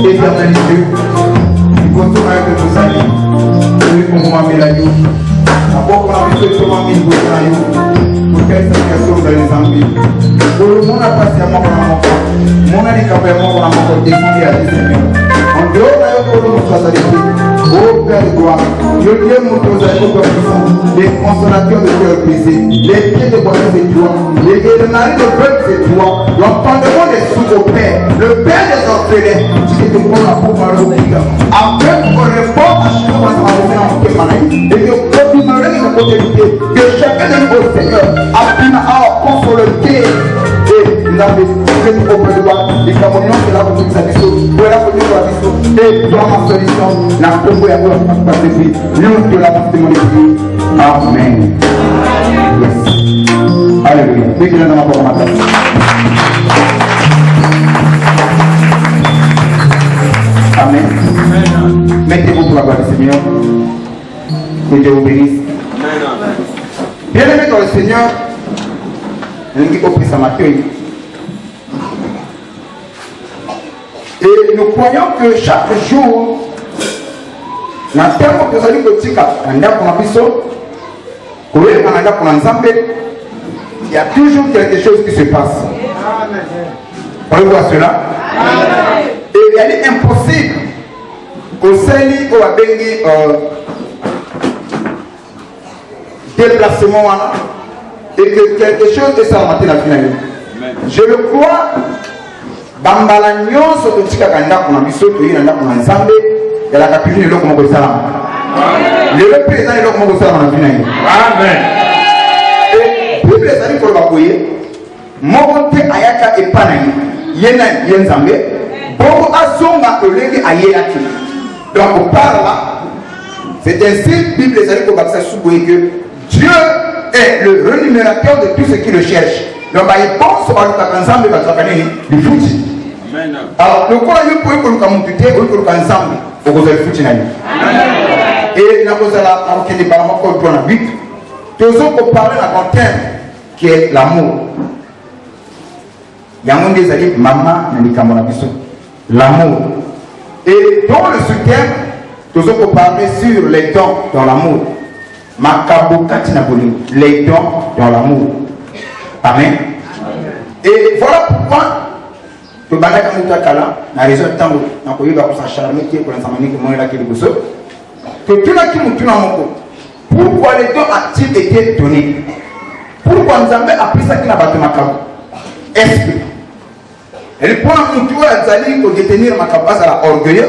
éternel Dieu, il faut tout que vous alliez. Oui, pour moi, Mélayo. D'abord, pour la vie, comment il vous alliez. Pour quelle situation vous allez en vivre. Pour le monde, patiemment, pour la mort. Mon handicapement, pour la mort, descendez à Dieu, Seigneur. En dehors d'ailleurs, pour nous, soit salé. Ô Père de gloire, le Dieu montre aux agneaux puissants, les consolateurs de cœur brisé, les pieds de bois c'est toi, les narines de bœuf c'est toi, l'entendement des sourds au Père, le Père des orphelins, tu sais que pour la pauvre malheureuse, après qu'on réponde à chaque fois qu'on a dans mon témoignage, et que continuerai de protéger, que chacun de nous au Seigneur apprenne à consoler et nous avons fait auprès de toi, les Camerounais, c'est là pour nous aviser, pour la pour nous aviser, et dans ma solution, la Congo et la Congo, nous de la testimony. Amen. Yes. Alléluia. Mettez la main pour ma place. Amen. Mettez-vous pour la gloire du Seigneur. Que Dieu vous bénisse. Bien-aimés dans le Seigneur, nous avons pris sa maquille. Et nous croyons que chaque jour, il y a toujours quelque chose qui se passe. On voit cela. Et il est impossible qu'au Seigneur ou à Bengi déplacement et que quelque chose de ça matin la finale. Je le crois. Bambala nyonso totika kanda kuna biso to yina ndako na nzambe ya la kapini loko moko salama. Le représente loko moko salama na bina yi. Amen. Et Bible ezali ko bakoye moko te ayaka epana yi yena yenzambe boko azonga olenge ayelaki. Donc par là c'est ainsi Bible ezali ko bakisa suboye que Dieu est le rémunérateur de tous ceux qui le cherchent. Donc il pense à l'ensemble de la famille du foot. Alors le quoi il peut que nous puté ou que nous ensemble au cause du foot. Et nous avons la avec les parents qu'on doit na but. Tous on parler à un thème qui est l'amour. Il y a un des alliés maman na biso. L'amour. Et dans le sous-thème tous on parler sur les dons dans l'amour. Makabo katina boli les dons dans l'amour. Amen. Et voilà pourquoi que Bandaka Moutakala n'a raison de temps dans le pays s'acharner pour l'enseignement que moi là qui le bosse. Que tout là qui m'a pourquoi les dons a-t-il été donnés? Pourquoi nous avons appris ça qui n'a pas de Makabo? Est-ce que elle prend un tour à Zali pour détenir Makabo à la orgueilleux?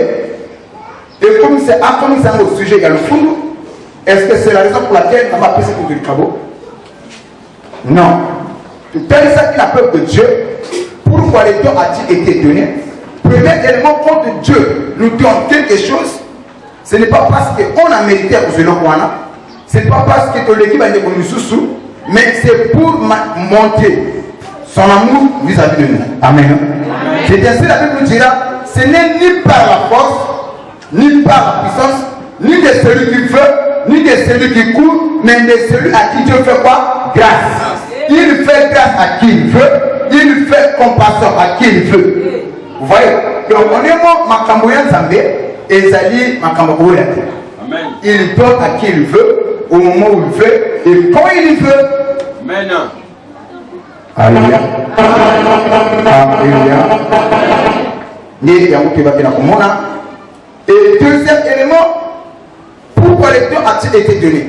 Et comme c'est au sujet, il y a le fond. Est-ce que c'est la raison pour laquelle on a appris ça pour le Makabo? Non. Tel ça qui n'a peur de Dieu, pourquoi les dons a-t-il été donné? Premier élément, quand Dieu nous donne quelque chose, ce n'est pas parce qu'on a mérité à cause de l'Okwana, ce n'est pas parce que l'équipe a été connue sous, mais c'est pour monter son amour vis-à-vis de nous. Amen. C'est ainsi la Bible nous dira, ce n'est ni par la force, ni par la puissance, ni de celui qui veut, ni de celui qui court, mais de celui à qui Dieu fait quoi? Grâce. Il fait grâce à qui il veut, il fait compassion à qui il veut. Vous voyez? Donc on est mort, Makamboyan Zambé, et Zali Makamboyan. Il donne à qui il veut, au moment où il veut, et quand il veut. Maintenant. Alléluia. Alléluia. Et deuxième élément, pourquoi les dons a-t-il été donnés?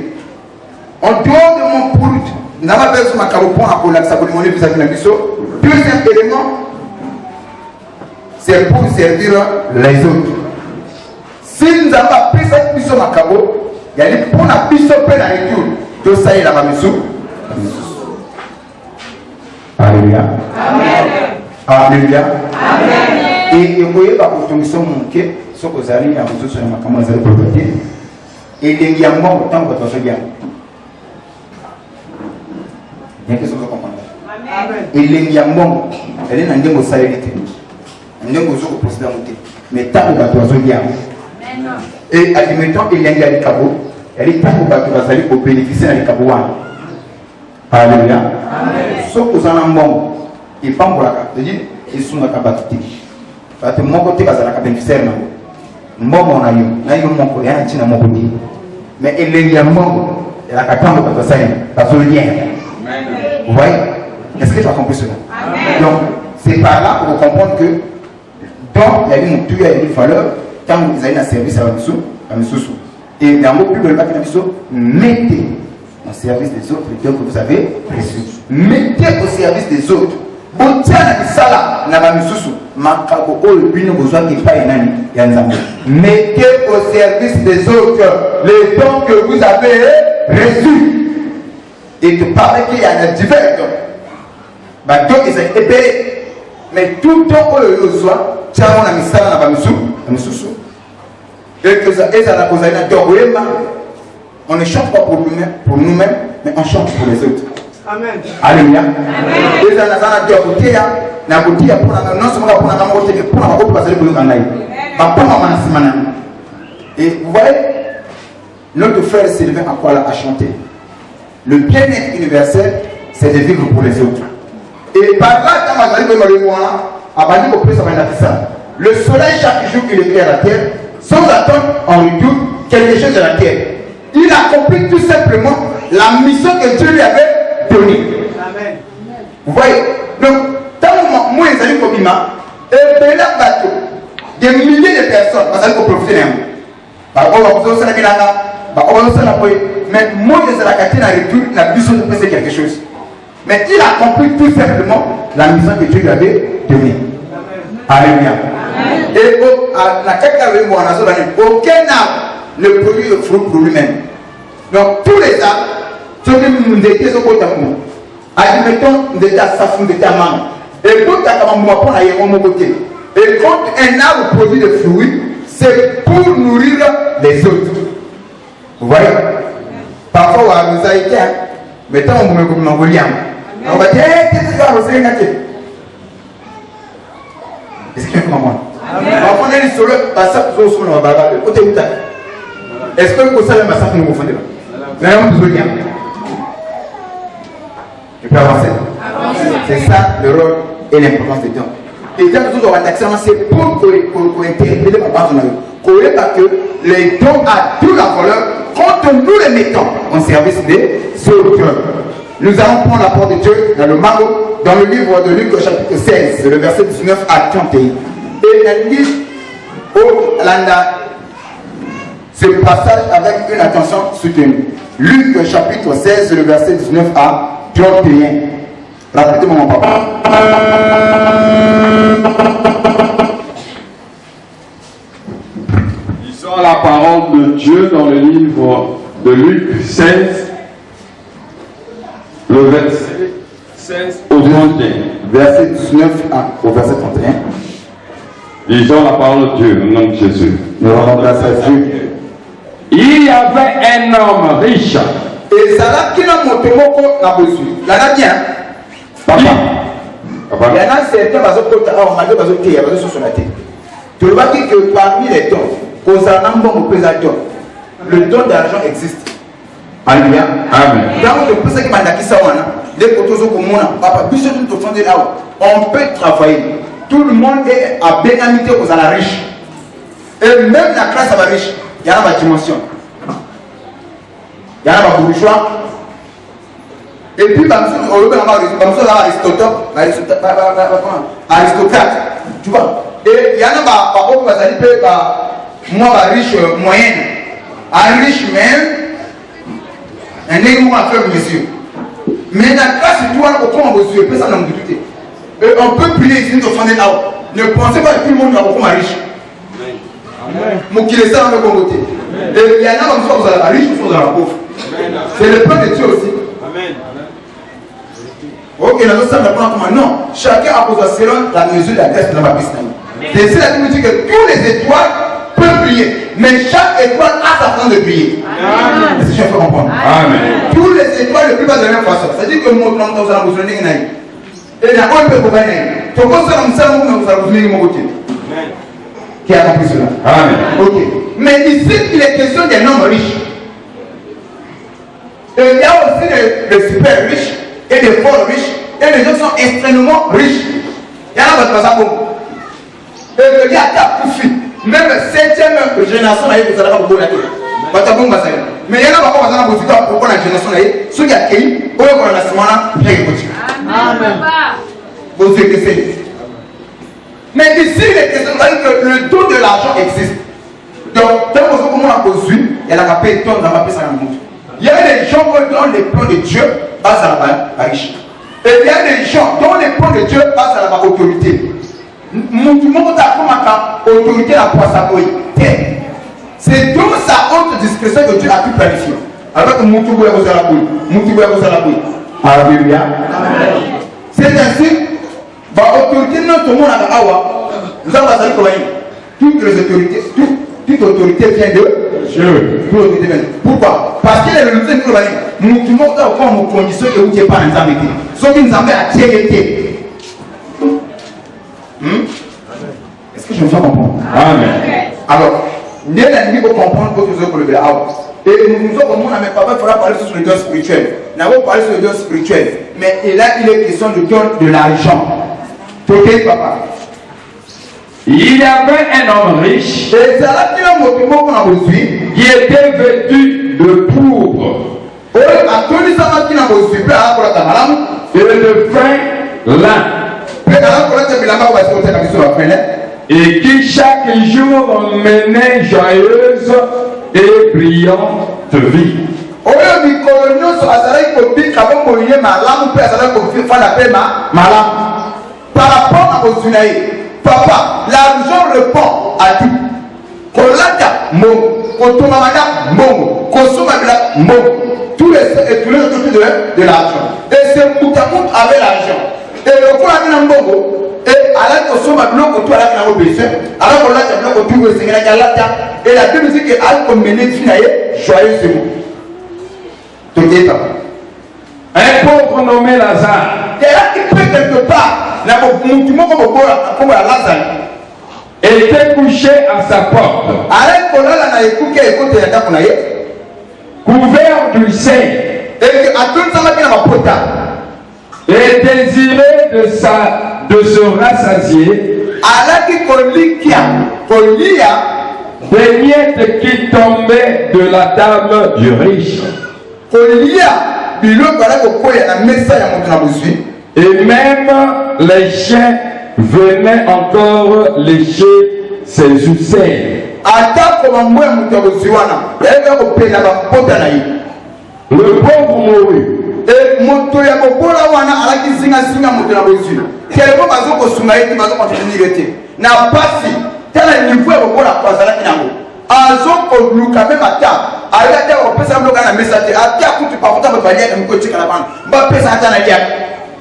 En dehors de mon poule, nous avons besoin de deuxième élément, c'est pour servir les autres. Si nous avons appris cette mission Makabo, il y a pour la mission pleine à l'étude. Tout ça est la mission. Alléluia. Alléluia. Et vous voyez, pour ton mission manquée, ce que vous allez à vous sur la Makamo, vous allez protéger. Et il y a un bon temps pour votre bien. Il y a quelque chose à comprendre. Et il y a un bon, elle est dans le salaire. Elle est dans le président. Mais tant que vous avez bien. Et admettons, il y a un cabo. Elle est tant que vous avez pour bénéficier d'un cabo. Alléluia. Sauf que vous en avez un bon. Et pas pour la carte. Ils sont à Kabakiti. parce que mon côté va à la bénéficiaire. Moi, mon ami, mon côté, il y a mon côté. Mais il y a mon la catane de ça, parce que lien. Vous voyez? Est-ce que tu as compris cela? Donc, c'est par là pour comprendre que donc, il y a une il y a une valeur quand vous avez un service à la sous. Et dans vos plus de mettez au service des autres les dons que vous avez reçus. Mettez au service des autres. Mettez au service des autres les dons que vous avez reçus. Et de parler qu'il y a des divers dons. Donc, ils ont épéré. Mais tout le temps que vous soit, tiens, on a mis ça dans la sous. Et que ça, on ne chante pas pour nous-mêmes, mais on chante pour les autres. Amen. Alléluia. Et vous voyez, notre frère Sylvain a chanté. Le bien-être universel, c'est de vivre pour les autres. Et par là, le soleil chaque jour il éclaire la terre, sans attendre en retour quelque chose de la terre. Il accomplit tout simplement la mission que Dieu lui avait donnée. Amen. Vous voyez? Donc, tant que moi, les amis comme Ima, et de là, des milliers de personnes, parce qu'on profite d'un mais moi, je la carte dans retour, la mission de passer quelque chose. Mais il accomplit tout simplement la mission que Dieu lui avait donnée. Alléluia. Et aucun arbre ne produit le fruit pour lui-même. Donc tous les arbres, ceux qui nous étaient au côté de nous, admettons, nous étions à Safou, nous étions à Mam. Et quand un arbre produit des fruits, c'est pour nourrir les autres. Vous voyez? Parfois, nous avons été, mettons, on va dire, est-ce que tu comprends? Est-ce que vous savez ma nous confondez là? Tu peux avancer? C'est ça le rôle et l'importance des dons. Et quand nous avons accès, c'est pour interpeller ma base parce que les dons ont toute la valeur quand nous les mettons en service des autres. Nous allons prendre la parole de Dieu dans le Mago, dans le livre de Luc, chapitre 16, le verset 19 à 31. Et elle dit au Landa ce passage avec une attention soutenue. Luc, chapitre 16, le verset 19 à 31. Répétez-moi, mon papa. Lisons la parole de Dieu dans le livre de Luc 16. Le verset 16 au 31. Verset 19 au verset 31. Lisons la parole de Dieu au nom de Jésus. Nous rendons grâce à Dieu. Il y avait un homme riche. Et ça là qui n'a monté beaucoup n'a pas su. Là bien. Papa. Il y en a certains qui sont sur la tête. Tu vois que parmi les dons, le don d'argent existe. Alléluia. Amen. On peut travailler. Tout le monde est à bénéficier aux riches. Et même la classe à la riche, il y a une dimension. Il y a un bourgeois. Et puis, aristocrate. Tu vois. Et il y en a moi, riche moyenne. Un riche même. Un égout à faire monsieur. Mais la classe, tu vois, au point où on peut s'en douter. Et on peut prier ici, nous offrir là. Ne pensez pas que tout le monde va beaucoup riche. Mon qui est ça dans le Congo. Et il y en a comme ça, vous allez la riche, vous allez la pauvre. C'est le plan de Dieu aussi. Amen. Ok, nous sommes comment non. Chacun a posé selon la mesure de la grâce de la business. C'est ça qui nous dit que tous les étoiles peuvent briller. Mais chaque étoile a sa façon de briller. Est-ce que je peux comprendre? Amen. Tous les étoiles ne brillent pas de la même façon. C'est-à-dire que mon nom dans la besoin de n'aille. Et il y a un peu de problème. Tu penses que ça nous a besoin de mon côté. Qui a compris cela? Amen. Ok. Mais ici, il est question d'un homme riche. Et il y a aussi des super riches et des fort riches. Et les gens sont extrêmement riches. Il y en a votre passage. Et il y a ta coufi. Même 7e génération, vous allez avoir beaucoup de mais il y a pas besoin de vous dire pourquoi la génération là, ceux qui accueillent, pour le national, il y a une Amen. Vous êtes mais ici, le don de l'argent existe. Donc, tant que vous avez construit, il y a la paix, il y a la paix, il y a des gens qui ont les plans de Dieu, basent à la riche. Et il y a des gens dont les plans de Dieu basent à la autorité. Tout le monde a comme autorité à poisson. C'est dans sa haute discrétion que Dieu a tout planifié. Alors que Moutoubou est aux Arabouilles. Moutoubou est aux Arabouilles. Alléluia. C'est ainsi. L'autorité, non, tout le monde a awa. Nous avons dit que toutes les autorités, toute autorité vient de Dieu. Pourquoi? Parce qu'il est le deuxième problème. Nous avons fait une condition que vous n'êtes pas en amitié. Sauf que nous avons attiré. Est-ce que je me fais comprendre? Amen. Alors, nous avons comprendre que vous avez le awa. Et nous avons dit que papa fera parler sur le don spirituel. Nous avons parlé sur le don spirituel. Mais là, il est question de don de l'argent. Papa. Il y avait un homme riche qui était vêtu de pourpre et de fin lin, et qui chaque jour menait joyeuse et brillante vie. Par rapport à Osunaï, papa, l'argent répond à tout. Kolata, mon, Kotomamada, mon, Kosumabila, mon, tous les autres de l'argent. Et c'est Moutamout avec l'argent. Et le coup a mis un bongo, et à la Kosumabila, Kotou à la Kanabé, alors qu'on l'a dit, Kotou, et la deux musiques est à mener Finaye, joyeux c'est vous. Tout est papa. Un pauvre nommé Lazare. Et là, il peut quelque part. Était couché à sa porte, couvert du sein, et désiré de se rassasier des miettes qui tombaient de la table du riche. Et même les chiens venaient encore lécher ses ousselles. Le pauvre mourut.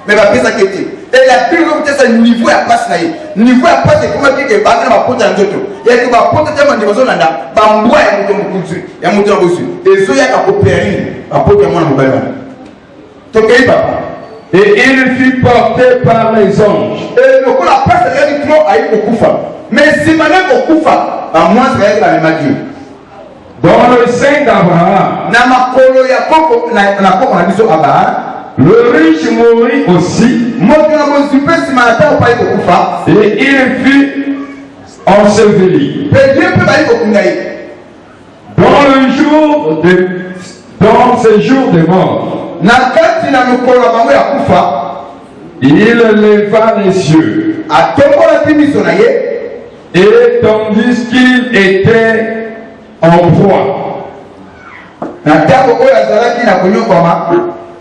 Mais va faire ça qui était. Et la plus grande c'est le niveau à passe naïe. Niveau à passe c'est comment dire que va faire ma porte en d'autres. Il y a que va porte tellement de choses là. Va moi et mon cousin. Il y a mon temps aussi. Et ça il y a qu'à coopérer. Va porte moi mon bail. Donc papa. Et il fut porté par les anges. Et le coup la passe il y a du trop à y okufa. Mais si maintenant okufa, à moi c'est la même Dieu. Dans le sein d'Abraham. Na makolo ya koko na koko na biso Abraham. Le riche mourut aussi, et il fut enseveli. Dans ces jours de mort, il leva les yeux, et tandis qu'il était en proie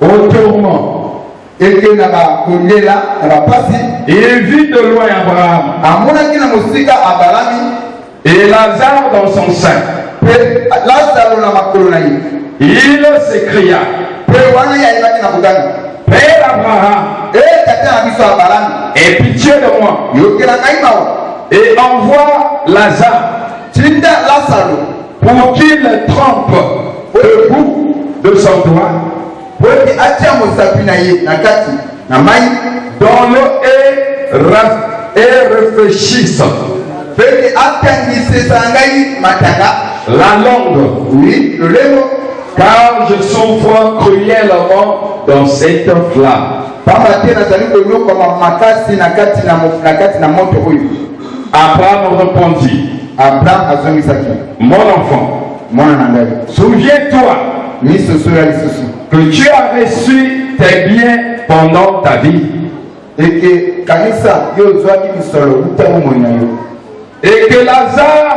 au tourment, il vit de loin Abraham et Lazare dans son sein. Il s'écria, Père Abraham, aie pitié de moi et envoie Lazare pour qu'il trempe le bout de son doigt dans l'eau et réfléchisse la langue. Oui, le lait. Car je souffre cruellement dans cette flamme. Abraham répondit, Abraham azongisaki, mon enfant, mwana na ngai, souviens-toi misoso ya lisusu, que tu as reçu tes biens pendant ta vie eke kanisa yo ozwaki misolo uta bomoi na yo, et que Lazare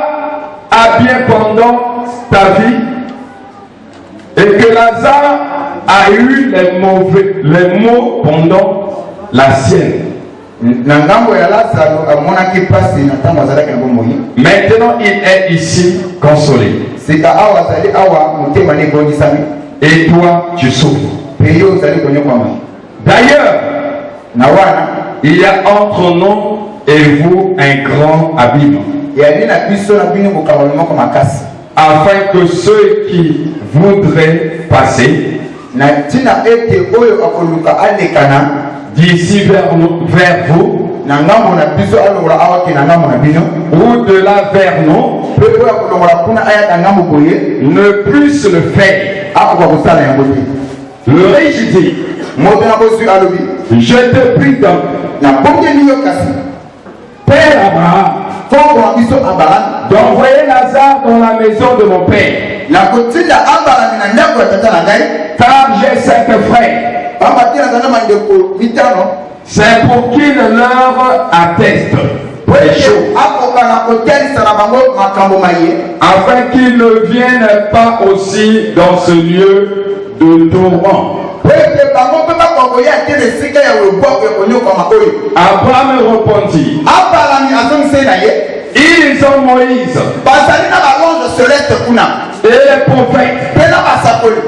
a bien pendant ta vie et que Lazare a eu les maux pendant la sienne. na ngambo ya Lazaro amonaki pasi na ntango azalaki na bomoi. Maintenant il est ici consolé Sika awa azali awa motema na ebongisami, et toi tu souffres. mpe yo ozali konyokwama. D'ailleurs, Na wana il y a entre nous et vous un grand abîme, yali na biso na bino bokamwani moko makasi, afin que ceux qui voudraient passer na ntina ete oyo akoluka alekana d'ici vers vous na ngambo na biso alongola awaki na ngambo na bino, ou de là vers nous mpe oyo akolongola kuna ayaka ngambo boye ne puissent le faire. akoka kosala yango te. Le riche dit, Moto na bozwi alobi, je te prie donc, na bongeli yo kasi Père Abraham, fongo na biso Abraham, d'envoyer Lazare dans la maison de mon père, na kotinda Abraham na ndako ya tata na ngai, car j'ai 5 frères. pamba te nazali mandeko mitano, C'est pour qu'il leur atteste les choses, akoka na kotelisa na bango makambo maye, afin qu'ils ne viennent pas aussi dans ce lieu de tourment. po ete bango mpe bakokoya te na esika ya loboko ya konyokwama oyo. Abraham répondit, Abraham azongiseli na ye, ils ont Moïse bazali na balonge celeste kuna et les prophètes mpe na basakoli,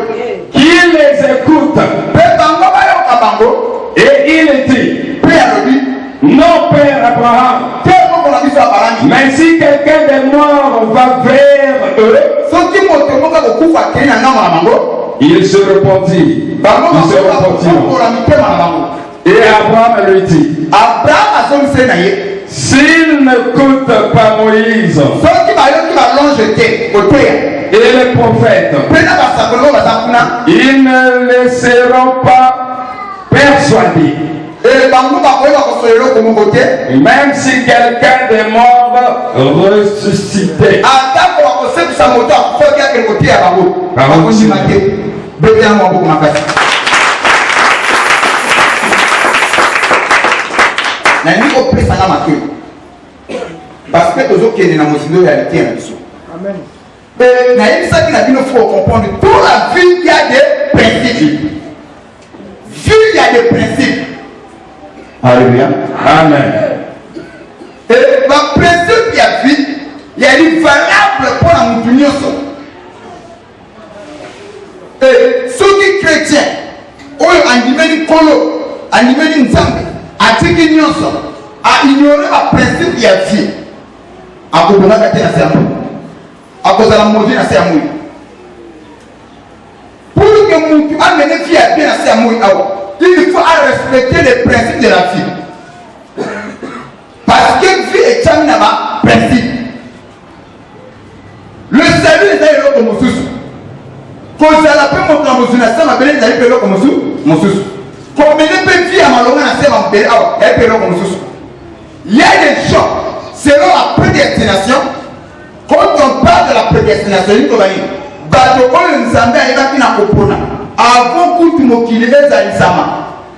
qui les écoutent. mpe bango bayoka bango, Et il dit, mpe alobi non, Père Abraham, te moko na biso Abraham, mais si quelqu'un des morts va vers eux, soki moto moko akokufa akei na ngambo na bango, il se répondit. bango Il se bakoka repentit. kokombola mitema na bango. Et Abraham lui dit, Abraham azongiseli na ye, s'ils n'écoutent pas Moïse soki bayoki balonge te koteya, et les prophètes, mpe na basakoli oyo baza kuna, ils ne les seront pas persuadés. bango bakoyi bakosola eloko moko te, Même si quelqu'un des morts ressuscitait. atako bakosepisa moto akufaki ake koteya bango, bakondima te. Bete yango maboko makasi. nalingi kopesanga makei parce que tozokende na mosindo ya réalité na biso. nayebisaki na bino faut comprendre dans la vie il y a des principes. Vie il y a des principes. Alléluia. Amen. Et le principe ya vie il y a des valables pour la mutu nyonso. Et soki chrétien oyo andimeli nkolo andimeli nzambe atiki nyonso aignore baprincipe ya vie akobongaka te na se ya moi, akozala mauvais na se ya moi. Pour que mutu amene vie ya bien na se ya moi awa, il faut respecter les principes de la vie, parce que vie etiami na baprincipe. Le salut eza eloko mosusu, kozala mpe moto na mozwi na se mabele ezali mpe eloko mosusu, komene mpe vie ya malonga na se mabele awa ezali mpe eloko mosusu. Il y a des gens selon la prédestination. Quand on parle de la prédestination, il faut dire bato oyo nzambe ayebaki na kopona avant kutu mokili ezalisama.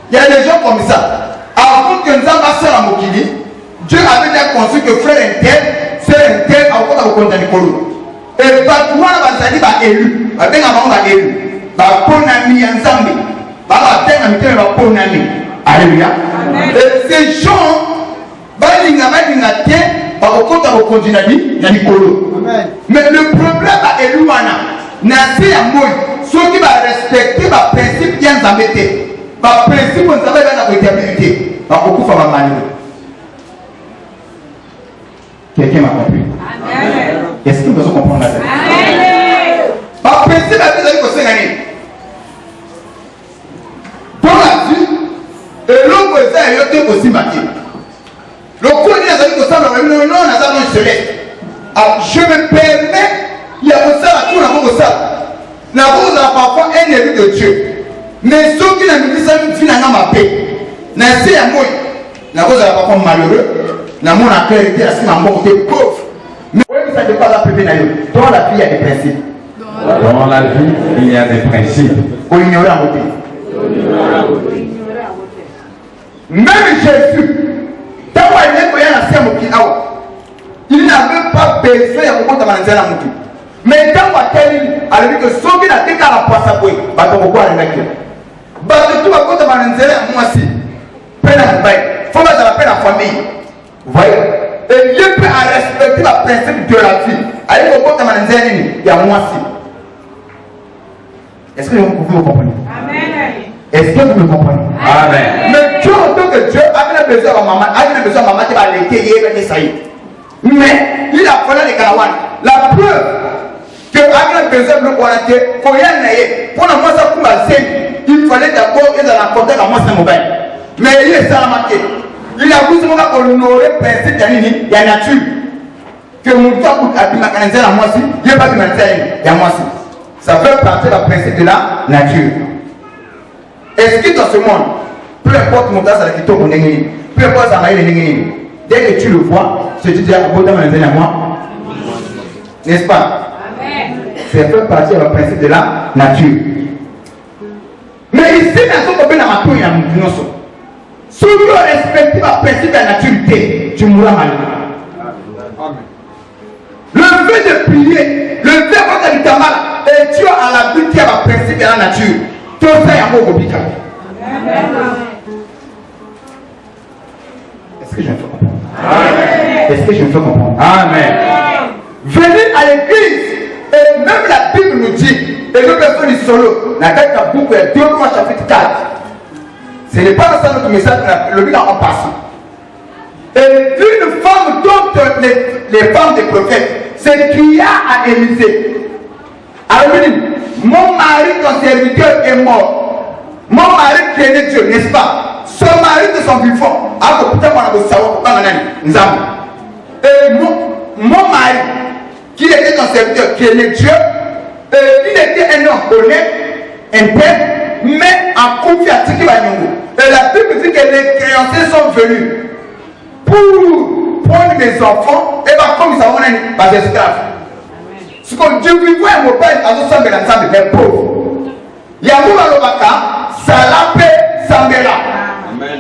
Il y a des gens comme ça, avant que nzambe asala mokili, Dieu avait déjà conçu que frère un tel, sœur un tel akoka kokonza likolo. Et bato wana bazali baélu, babenga bango baélu, baponami ya nzambe, babatenga mitema baponami. Alléluia. Et ces gens balinga te bakokota bokonzi na likolo. Mais le problème baélu wana na se ya moi soki barespecte baprincipe ya nzambe te, baprincipe nzambe ebana koétabli te, bakokufa bamalheureux. Quelqu'un m'a compris? Est-ce que vous comprenez ça? Baprincipe ezali kosenga nini dans la vie? Eloko eza yo te kosimba te. Le coup il a dit que ça je me permets, il y a ça la tour à ça. La rose a parfois un élu de Dieu. Mais ceux qui n'ont mis ça finalement ma paix. N'a c'est à moi. La rose a parfois malheureux. Dans mon accueil, il était assis dans mon côté pauvre. Mais oui, ça ne peut pas la priver d'ailleurs. Dans la vie, il y a des principes. Dans la vie, il y a des principes. Faut ignorer à côté. Même Jésus, il n'avait pas besoin de beaucoup de manières. Mais dans la télé, elle dit que ceux qui n'ont pas la poisse à boire, bah donc quoi les mecs? Bah de tout à côté de manières, moi aussi. Peine à mourir. Faut mettre la peine à la famille. Vous voyez? Et Dieu peut respecter le principe de la vie. Allez au côté de manières, il y a moi aussi. Est-ce que vous me comprenez? Amen. Est-ce que vous me comprenez? Amen. Mais Dieu, en tant que Dieu, a besoin de maman, a besoin de maman qui va l'étayer et ça y est. Mais il a fallu les Kanawan. La preuve que a besoin de l'orateur, pour rien n'aille. Pour la moi, ça pour la scène, il fallait d'abord qu'ils aient apporté la moi, c'est mobile. Mais il est ça marqué. Il a voulu honorer le principe de la nature. Que mon temps a pu m'organiser la moi aussi, il n'y a pas de matière, il y a moi aussi. Ça fait partie du principe de la nature. Est-ce que dans ce monde, peu importe mon tas, ça qui tombe, peu importe ça va aller, dès que tu le vois, tu te dis à moi, n'est-ce pas? Ça fait partie du principe de la nature. Mais ici, dans ce moment, il y a un peu de si tu respectes le principe de la nature, tu mourras mal. Le fait de prier, le fait de faire mal, et tu as à la vie qui a le principe de la nature. Tout ça est un mot compliqué. Est-ce que je me fais comprendre? Est-ce que je me fais comprendre? Amen. Venez à l'église, et même la Bible nous dit, et nous personnes du solo, la tête à beaucoup, et 2 Rois chapitre 4. Ce n'est pas ça notre message, le but en passant. Et une femme dont les femmes des prophètes, c'est qui a à Élisée. Alors, mon mari, ton serviteur, est mort. Mon mari craignait Dieu, n'est-ce pas? Son mari de son vivant. Alors, peut-être qu'on a savoir pourquoi nous avons. Et mon mari, qui était ton serviteur, craignait Dieu, il était un homme honnête, intègre, mais en confiance. Et la Bible dit que les créanciers sont venus pour prendre mes enfants et comme ils sont pas esclaves. Ce que Dieu lui voit un mot à nous sommes ensemble, les pauvres. Yamoula Lobaka, Salapé, Sambela. Amen.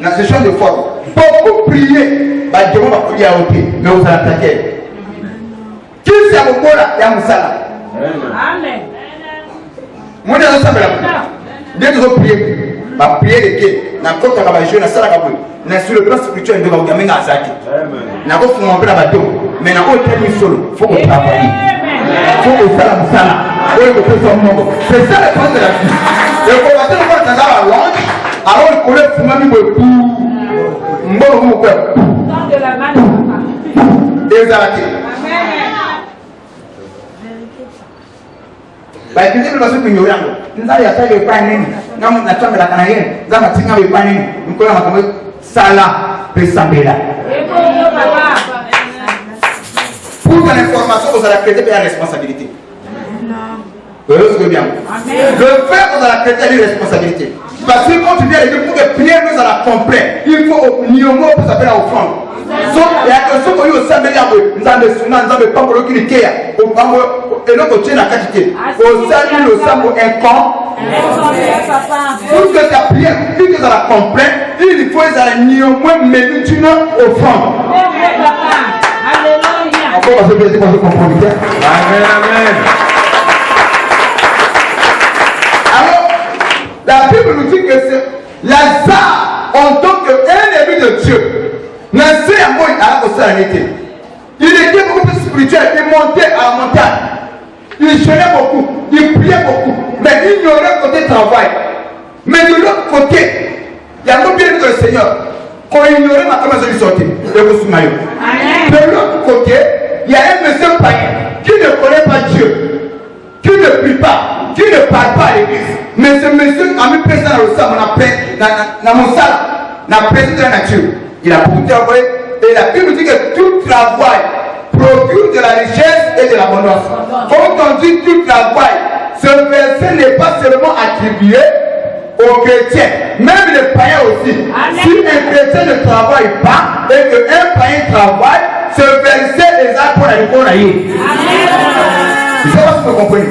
Dans ce champ de foi, beaucoup prier, bah Dieu va prier à ôter, mais vous allez attaquer. Qui c'est à vous là, Yamoussala? Amen. Moi, je ne sais pas. Dès que vous priez, bah prier les pieds, n'a pas de travail, n'a pas de na sur le plan spirituel de l'organe à Zaki. N'a pas fait mon plan à bateau, mais n'a pas été solo. Il faut qu'on travaille. Il faut qu'on fasse ça. Il faut qu'on fasse ça. C'est ça le point de la vie. Le combattant ne va pas dans la langue, alors il connaît pour moi, il peut tout. M'bon, mon cœur. Dans de la main de papa. Et Zaki. Bah, tu sais que parce que nous avons, nous avons fait le pain, nous avons fait la canadienne, nous avons fait le pain, nous avons fait Sala Pesambela. Pour ton information, vous allez prêter la responsabilité. Heureusement bien. Le fait que vous allez prêter une responsabilité. Parce que quand tu viens de dire pour que prière nous allons complet, il faut néanmoins pour s'appeler à offrande. Il y a que ceux qui ont aussi amené à vous, nous avons des nous avons pas pour le qui est et l'autre côté la quantité. Au salut le sabre incon. Pour que ta prière, pour que ça la complète, il faut que néanmoins mériter une offrande. Encore parce que vous êtes comprenez. Amen, amen. Alors, la Bible nous dit que c'est Lazare en tant qu'ennemi de Dieu. Il était beaucoup plus spirituel, il montait à la montagne, il jeûnait beaucoup, il priait beaucoup, mais il ignorait le côté travail. Mais de l'autre côté, il y a un bien de le Seigneur, qu'on ignorait ma commence de sortir, de l'autre côté, il y a un monsieur païen qui ne connaît pas Dieu, qui ne prie pas, qui ne parle pas à l'église. Mais ce monsieur a mis présent dans mon salle, dans la présence de la nature. Il a beaucoup travaillé et la Bible dit que tout travail procure de la richesse et de l'abondance. Quand on dit tout travail, ce verset n'est pas seulement attribué aux chrétiens, même les païens aussi. Amen. Si un chrétien ne travaille pas et qu'un païen travaille, ce verset est là pour la réponse. Je ne sais pas si vous comprenez.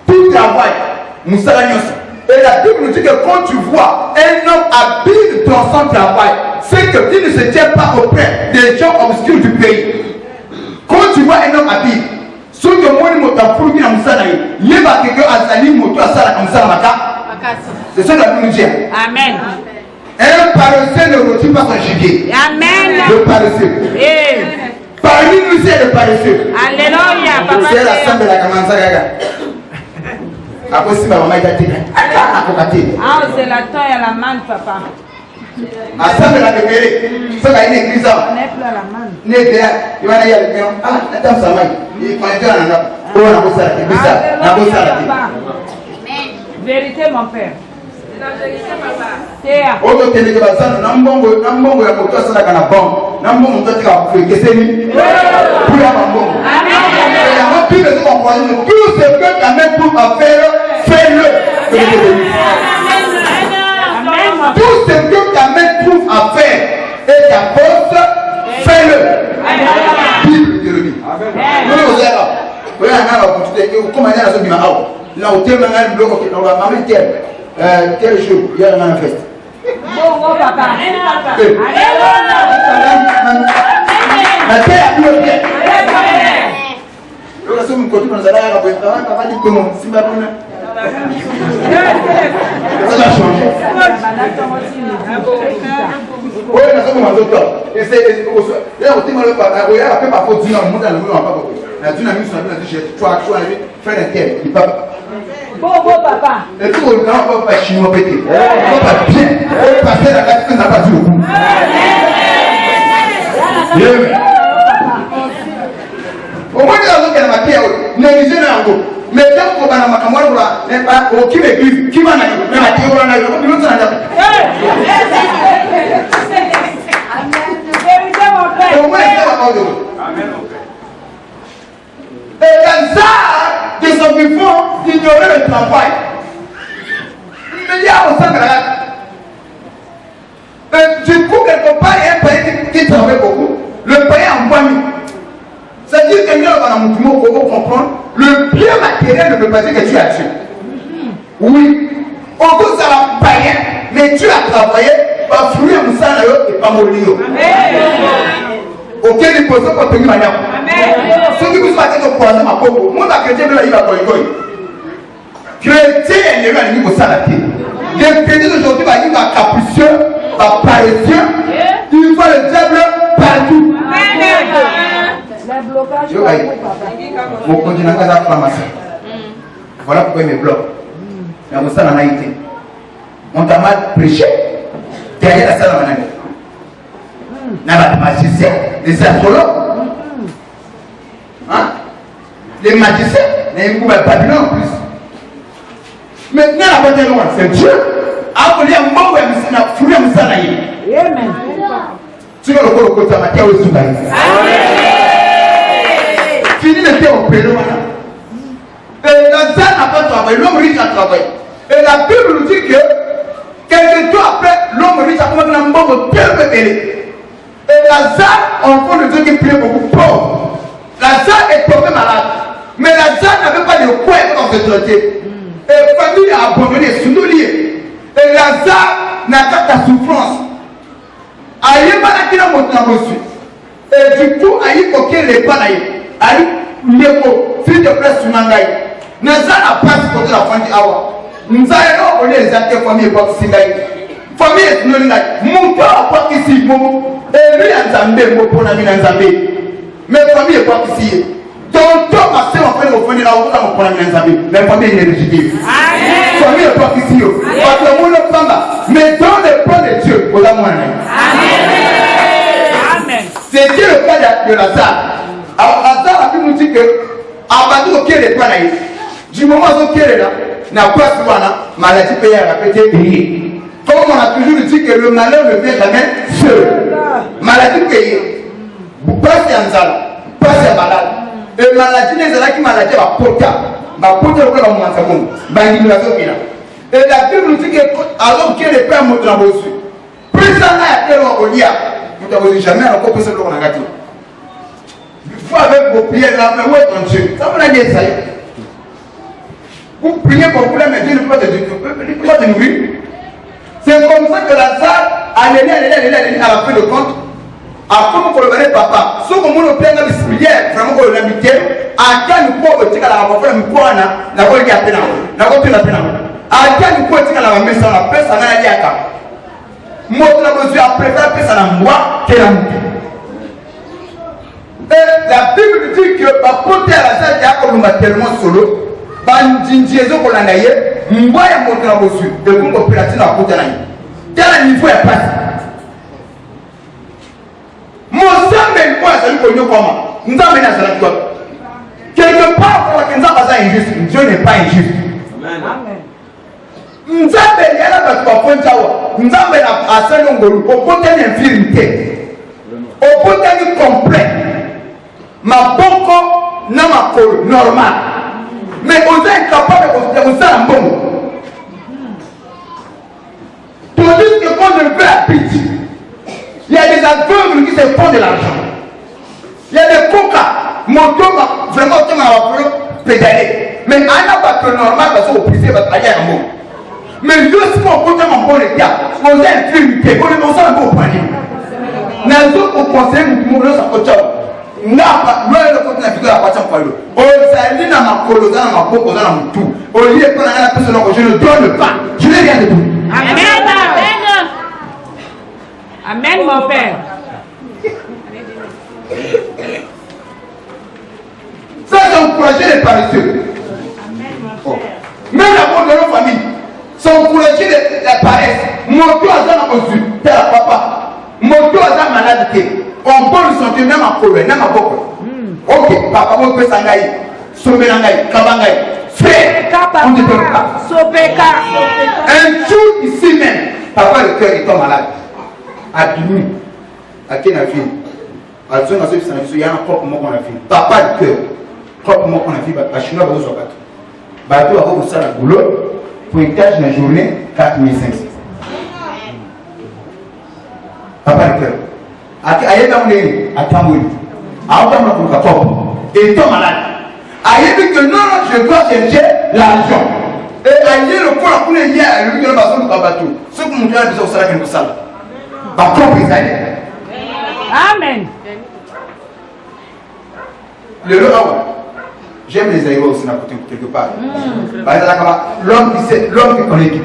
Tout travail, et la Bible nous dit que quand tu vois un homme habile dans son travail, c'est qu'il ne se tient pas auprès des gens obscurs du pays. Quand tu vois un homme habile, ce que moi je me dis, il y a quelqu'un à salir moto à ça comme ça. C'est ça que la Bible nous dit. Amen. Un paresseux ne retire pas son gibier. Amen. Le paresseux. Parmi nous, c'est le paresseux. Alléluia. Papa. C'est la sainte de la Kamanzagaga. Après, si ma maman est attirée, ah, c'est la taille à la main, papa. À ça, de la bébé, ça va une église. On est plus à la main. Il va y aller. Ah, la dame, ça va. Il faut être un homme. Oh, on a beau ça, c'est bizarre. On a beau ça. Vérité, mon père. C'est la vérité, papa. Oh, donc, il y a des personnes, n'ambongo, ya moto ça la bombe. N'ambongo, on doit dire que c'est lui. Pour la bombe. Amen. Tout ce que ta main trouve à faire, fais-le. Tout ce que ta main trouve à faire et ta force, fais-le. Bible te le dit. Quel jour il y a un fête. Bon, papa. La terre a plus bien. Le reste, nous continuons à aller à la boîte. Papa dit comment? Si ma bonne. Ça va changer. Oui, nous sommes en autre. Et c'est. Là, on dit mal pas. On a fait parfois du nom. Moi, dans le monde, on n'a pas beaucoup. La dynamique sur la vie, j'ai toi, faire un tel. Il parle. Bon, papa. Et tout, on n'a pas chinois pété. On n'a pas bien. On va passer la carte, on n'a pas dit au bout. Au moins, il y a un maquillage, négligé dans le mais quand on va dans ma camarade, on qui m'église, qui va dans le maquillage, on a eu l'autre dans au moins, il y a la parole de Dieu. Et Lazare, de son vivant, ignorait le travail. Mais il y a au sein de la. Du coup, quelque part, il y a un pays qui travaille beaucoup. Le pays en famille. C'est-à-dire que nous allons comprendre le bien matériel ne veut pas dire que tu as tué. Oui. On vous a païen, mais tu as travaillé, pas fruit à Moussa et pas mourir. Ok, les personnes pour tenir ma niaque. Ceux qui vous sont au croisement à Congo, moi, la chrétienne de la Iba Koïkoï. Chrétien est le même niveau salatier. Les chrétiens d'aujourd'hui, ils sont capricieux, paresseux, ils voient le diable partout. Je vais mon continent à la pharmacie. Voilà pourquoi il me bloque. Mais on s'en a été. On t'a mal prêché. Derrière la salle à manane. N'a pas de magiciens, des astrologues. Hein? Les magiciens, les Babylone en plus. Maintenant, la bonne loin, c'est Dieu. Alors, il y a un moment où il y a un fruit à Moussanaï. Amen. Tu vas le côté à ma terre au Soudaï. Fini le terre au Pérou. Et Lazare n'a pas travaillé, l'homme riche a travaillé. Et la Bible nous dit que quelques temps après, l'homme riche a commencé à mourir tel bébé. Et Lazare, enfant de Dieu qui priait beaucoup, pauvre. Lazare est tombé malade. Mais Lazare n'avait pas de quoi être dans ce traité. Et la famille a abandonné, sous nos liés. Et Lazare n'a qu'à ta souffrance. Aïe, qui n'a pas reçu. Et du coup, aïe, auquel les panaïs, aïe, Léo, s'il te plaît, Sunangaï. Nazar n'a pas supporté la fin du Awa. Nous allons les acteurs famille et pas Singaï. Famille est non là. Mon père pas ici, mon. Et lui, en Zambé, mon pour l'ami en Zambé. Mais famille est pas ici. Tonton, ma soeur, en fait, au fond de la route, on prend en Zambé. Mais famille est légitime. Famille est pas ici. Parce que mon femme, mais dans le plan de Dieu, au la moine. Amen. C'était le cas de Lazare. Alors, Lazare a pu nous dire que, à partir du est pas là, du moment où il est là, n'a pas souvent, maladie peut y répéter. Comme on a toujours dit que le malheur ne vient jamais seul. Maladie payée. Vous passez en salle, passez en malade. Et maladie, les gens qui maladie va porter. Va porter le corps à mon enfant. Va l'immigration qui est là. Et la Bible nous dit que alors qu'il est père monte dans vos yeux. Plus ça n'a été au lia. Vous n'avez jamais encore plus de l'eau dans la gâteau. Il faut avec vos prières là, mais où est ton Dieu? Ça vous l'a dit ça. Vous priez pour vous, mais Dieu ne peut pas te nourrir. C'est comme ça que Lazare allait à la fin de compte. Après qu'on le verrait papa, ce que mon père a dit, vraiment qu'on l'a mis, à quand nous pouvons dire à la rencontre, nous pouvons la voir à peine, la voir la peine. À quand nous pouvons dire à la maison, la paix, ça n'a rien à faire. Moi, la mesure après la paix, ça n'a moi qu'elle a mis. Et la Bible dit que par à la salle, il y a comme tellement solo. Bandinjiezo pour la naïe, moi ya monté la mesure, de qu'on coopérative à côté la naïe. Quel niveau est passé? Mon sang mais moi ça lui connaît comment? Nous avons mené à la toi. Quelque part pour que nous avons pas injuste, Dieu n'est pas injuste. Amen. Nous avons mené à la toi pour Jawa. Nous avons mené à Salongolo au côté d'infirmité, au côté complet. Ma boko n'a ma col normal. Mais vous êtes incapable de vous faire un bon. Tandis que quand je veux habiter, il y a des aveugles qui se font de l'argent. Il y a des coca, moto, vraiment, tu m'as pédalé. Mais un abatteur normal, parce qu'on puisse va travailler un mot. Mais lorsqu'on compte un bon état, on a une infirmité, on est dans un bon panier. Nous avons conseillé, nous avons dit, Napa, le côté de la figure à partir de l'eau. On s'allie dans ma colonie, dans ma peau, dans mon tout. Au lieu de prendre la personne, je ne donne pas. Je n'ai rien de tout. Amen. Amen, mon père. Ça, c'est encourager les paresseux. Oh. Même la mort de nos familles, c'est encourager la paresse. Mon tour à ça, on a reçu. T'es la papa. Mon tour à ça, malade. On peut le sentir même en colère, même en beaucoup. Ok, papa, on peut s'engager. Sobelangaï, Kabangaï. Frère, on te donne pas. Un jour ici même, papa, le cœur est malade. À Bimou, à Kenafi, à Zona Sophie, il y a un propre mot qu'on a fait. Papa, le cœur, propre mot qu'on a fait, à Chinois, vous avez bateau à vous, ça, la boulot, pour une tâche de la journée, 4500. Papa, le cœur. Aïe dans les attendez. Attends pour le et toi malade. Aïe dit que non, je dois chercher l'argent. Et aïe le corps pour les liens, lui qui est dans le bateau. Ce que mon frère dit au salaire que nous savons. Par contre, Amen. Le j'aime les aïeux aussi dans quelque part. L'homme qui connaît qui.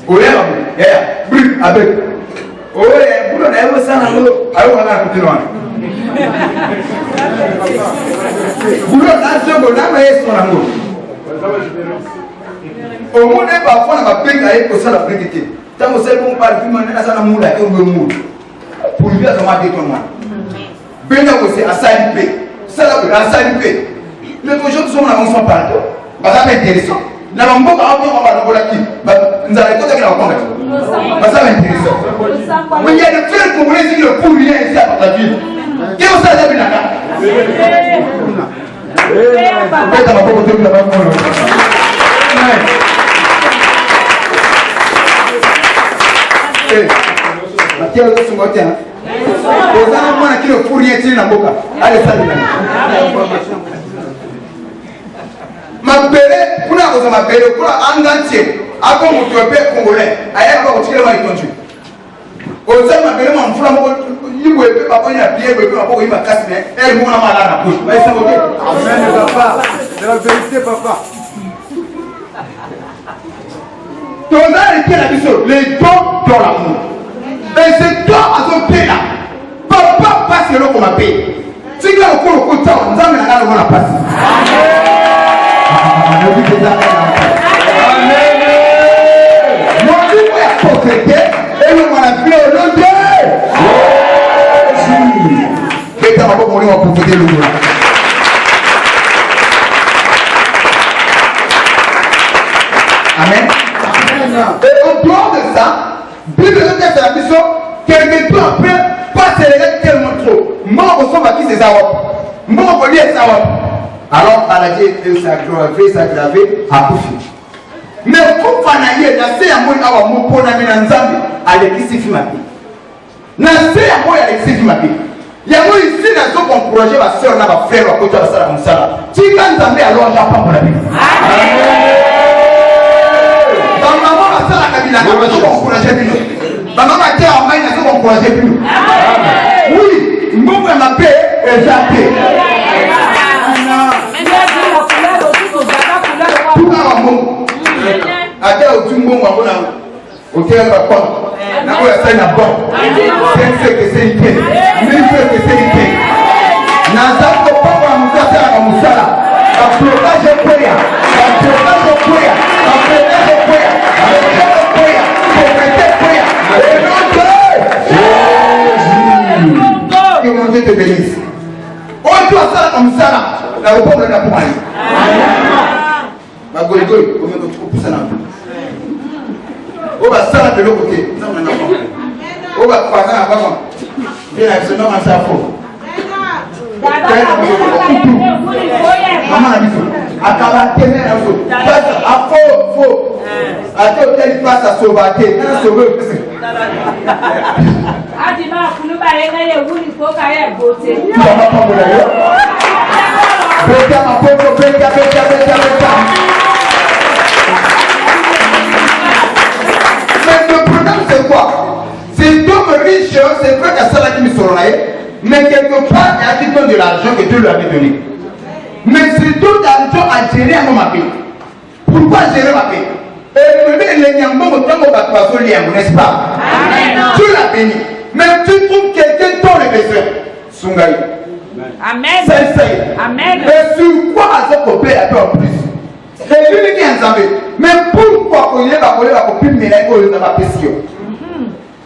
Au l'air, brut avec. Oh, vous l'avez ça dans l'eau. Alors, on va écouter loin. Vous l'avez son amour. Au monde, parfois, on va payer pour ça la vérité. Tant que c'est bon, par le film, on a ça dans le moule, on veut mourir. Pour lui, on va détourner. Ben, c'est à ça, il paie. Ça, à ça, il paie. Les gens sont là, on s'en parle. Ça va être intéressant. Nous avons beaucoup de qui. Nous allons écouter la rencontre. Ça va être intéressant. Mais il y a des frères congolais qui ne font rien ici à ta ville. Qu'est-ce que ça veut dire là? Ma belle, pour la chose ma belle, pour la entier, à comme tu es père congolais, ailleurs va retirer ma étendue. Au sein ma belle, mon frère, il ne peut pas prendre la pierre, il ne peut pas prendre ma casse, mais elle m'a mal à la bouche. Mais c'est ok. Amen, papa. C'est la vérité, papa. Ton âme est la mission, les dons dans l'amour. Et ces dons à son pied là, papa passe le nom qu'on m'a payé. Si tu as le coup, nous avons la passe. Mon Dieu est possédé et nous on a vu le nom de Jésus. Et t'as pas mourir en posséder le nom. Amen. Et au dehors de ça, Bible nous dit c'est la mission, quelque temps après, pas célébrer tellement trop. Moi, on ressemble à qui c'est ça? Moi, on est ça. Alors, à la vie, s'aggraver à Koufi. Mais kufa na ye na se ya moi awa mopona mina nzambe alekisi fi mabe. Na se ya moi alekisi fi mabe. Ya moi ici na zo encourager ba sœur na ba frère ba kota ba sala musala. Tika nzambe alors j'apprends pour la vie. Amen. Dans maman ba sala kabila na ba zo encourager bino. Ba mama te a mai na zo encourager bino. Amen. Oui, mbongo ya mabe ezate. Ate otumbo ngwana otelba kwa na ko ya sana bon c'est que c'est ité mais c'est que c'est ité na zako papa mukasa na musala approche prayer approche prayer approche prayer approche prayer approche prayer que mon Dieu te bénisse on doit ça comme ça la repose de la pour aller bagolgol on vient de trouver ça là on va ça de l'autre côté on va passer à bas bien avec ce nom à sa faux maman a dit akaba tene na so passe à faux à tel passe à sauvager na sauver adima kuluba yena ye wuli ko ka ye bote beta ma popo beta mais le problème c'est quoi? Cet homme riche, c'est vrai qu'à ça là qui me sort là, mais quelque part il y a du temps de l'argent que Dieu lui avait donné. Mais cet homme d'argent a géré un homme à paix. Pourquoi gérer ma paix? Et le nyambo au temps où va passer liam, n'est-ce pas? Dieu l'a béni. Mais tu trouves quelqu'un dans les besoins. Sungai. Amen. C'est Amen. Mais sur quoi a-t-il coupé un peu en plus? C'est lui qui a ensemble. Mais pourquoi qu'on y ait pas coupé mais là il n'a pas péché?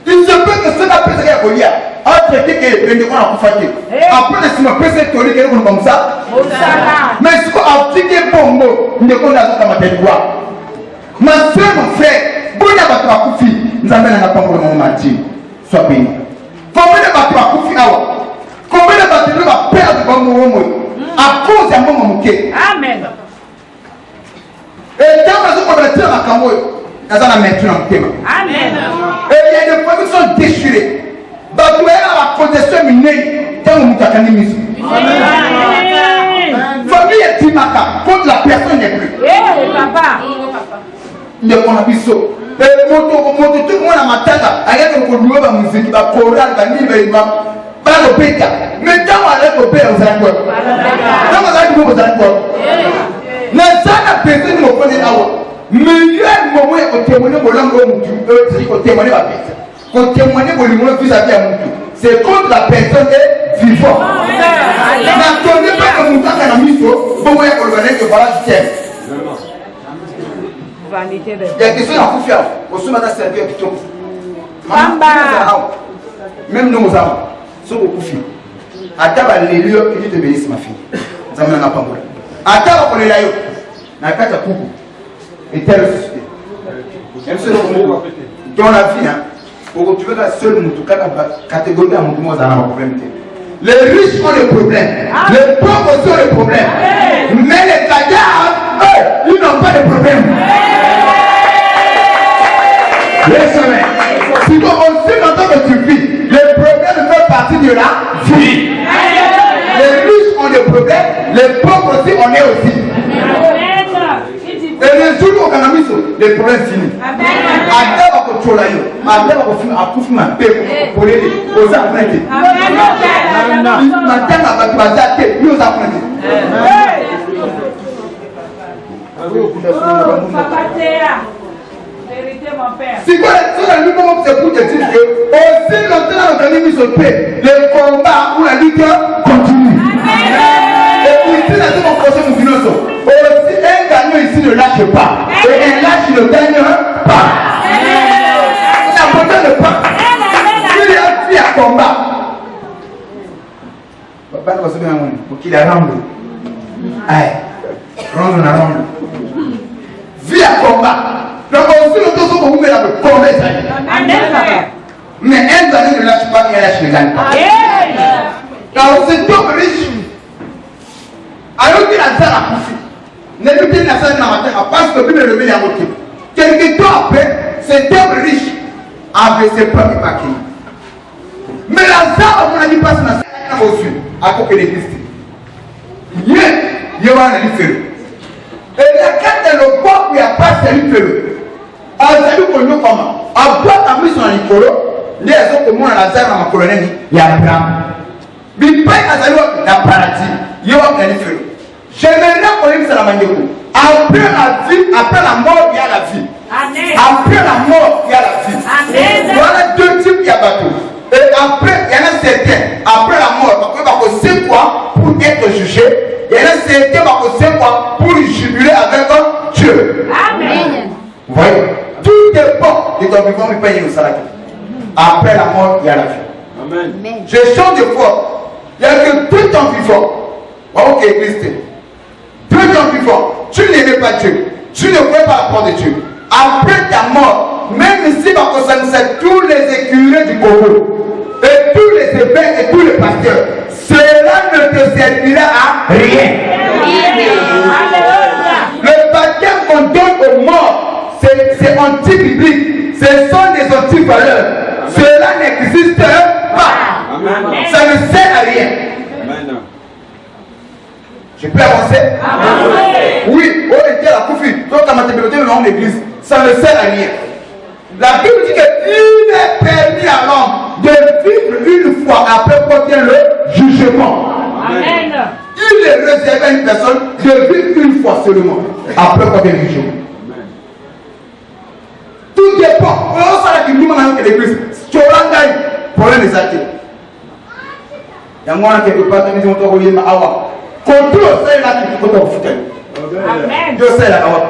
Il se peut que cela péché à Golia. Entre qui est venu qu'on a fait. Après si me péché théorique est comme ça. Mais ce qu'on a dit que bon mot, ne qu'on a pas ma tête quoi. Ma soeur mon frère, bon y a pas trois coups. Nous avons un pas pour mon mati. Sois béni. Combien de pas trois coups awa? Combien de bâtiments va perdre bon mot à cause d'un bon mot. Amen. Et quand on a dit à Kamoy, on a maintenant un thème. Amen. Et il y a des familles qui sont déchirées. Donc, il y a la protection minée dans le mécanisme. Famille est timaka contre la personne n'est plus. Eh, papa. Ne qu'on a vu ça. Et moto tout le monde a matanga. Ailleurs qu'on peut jouer la musique, la chorale, la livre, la péta. Mais quand on a le père, vous allez quoi? Quand vous allez vous allez quoi? Nazana personne ne me connaît là. Mais il y a un moment où on témoigne pour l'homme on témoigne la bête. On témoigne pour l'humain qui s'habille à Moutou. C'est contre la personne est vivante. N'attendez pas que Moutou a un ami sur bon moyen pour le venir que voilà je t'aime. Il y a question à vous faire. Au sommet d'un serviteur plutôt. Même nous nous avons. Sur au coup fil. À table les lieux que Dieu te bénisse ma fille. Ça me n'a pas pour à table pour les laïcs. N'a qu'à ta coucou. Et tel ressuscité. Dans la vie, pour que tu veux la seule catégorie à mon monde, ça n'a pas de problème. Les riches ont des problèmes. Les pauvres aussi ont des problèmes. Mais les gaillards, eux, ils n'ont pas de problème. Laisse-moi. Si tu aussi longtemps que tu vis, les problèmes font partie de la vie. Les riches ont des problèmes, les pauvres aussi en est aussi. Et les jours où on a mis les problèmes finis. Après, on va contrôler. Après, on va faire ma paix pour les aux apprentis. Maintenant, on va faire nous aux apprentis. Si quoi la lutte c'est pour te dire que aussi longtemps on a mis sur paix, le combat ou la lutte continue. Et ici, dans ce procès, nous finissons. Aussi, un gagnant ici ne lâche pas. Et un lâche ne gagne pas. Il a besoin de pas. Il a fait un combat. Papa ne va se faire un moment. Pour qu'il a rendu. Aïe. Rendu, vie à combat. Donc aussi, nous tous sommes au là de combat. Mais un gagnant ne lâche pas et un lâche ne gagne pas. Car c'est donc riche. Alors qu'il a ça à pousser. Ne lui dit pas ça dans la terre parce que Bible le met à moitié. Quelque temps après, cet homme riche avait ses propres paquets. Mais Lazare, on a dit pas ce matin, à côté de Christ. Il y a un différent. Et la carte de l'eau, il n'y a pas celui que a salut pour nous comment a boîte à mis sur un nicolo les autres monde Lazare na colonel il y a Abraham bi pas à salut la paradis il y a un différent. J'aimerais qu'on ça la manière après la vie après la mort il y a la vie. Amen. Après la mort il y a la vie. Amen. Voilà deux types il y a bateau. Et après il y en a certains après la mort parce que c'est 5 fois pour être jugé. Il y en a certains qui vont quoi pour jubiler avec Dieu. Amen. Vous voyez, tout dépend de ton vivant, mais payer le salaire. Après la mort, il y a la vie. Amen. Je chante de foi. Il n'y a que deux temps vivants. Ok, Christ. Deux temps vivants. Tu n'aimais pas Dieu. Tu ne voulais pas la porte de Dieu. Après ta mort, même si ça concerne tous les écureuils du Congo, et tous les évêques et tous les pasteurs, cela ne te servira à rien. Le baptême qu'on donne aux morts, c'est anti-biblique. Ce sont des anti-valeurs. Cela n'existe pas. Amen. Ça ne sert à rien. Amen. Je peux avancer? Amen. Oui, on était à la Koufi. Donc, à ma théologie, le nom de l'église, ça ne sert à rien. La Bible dit qu'il est permis à l'homme de vivre une fois après porter le jugement. Amen. Il est réservé à une personne de vivre une fois seulement après porter le jugement. Amen. Tout dépend. On sait que nous avons l'église. Tu as un problème des athées. Il y a un quelque part qui ont relié ma awa. Contrôle ça là qui peut te foutre. Amen. Dieu sait la awa.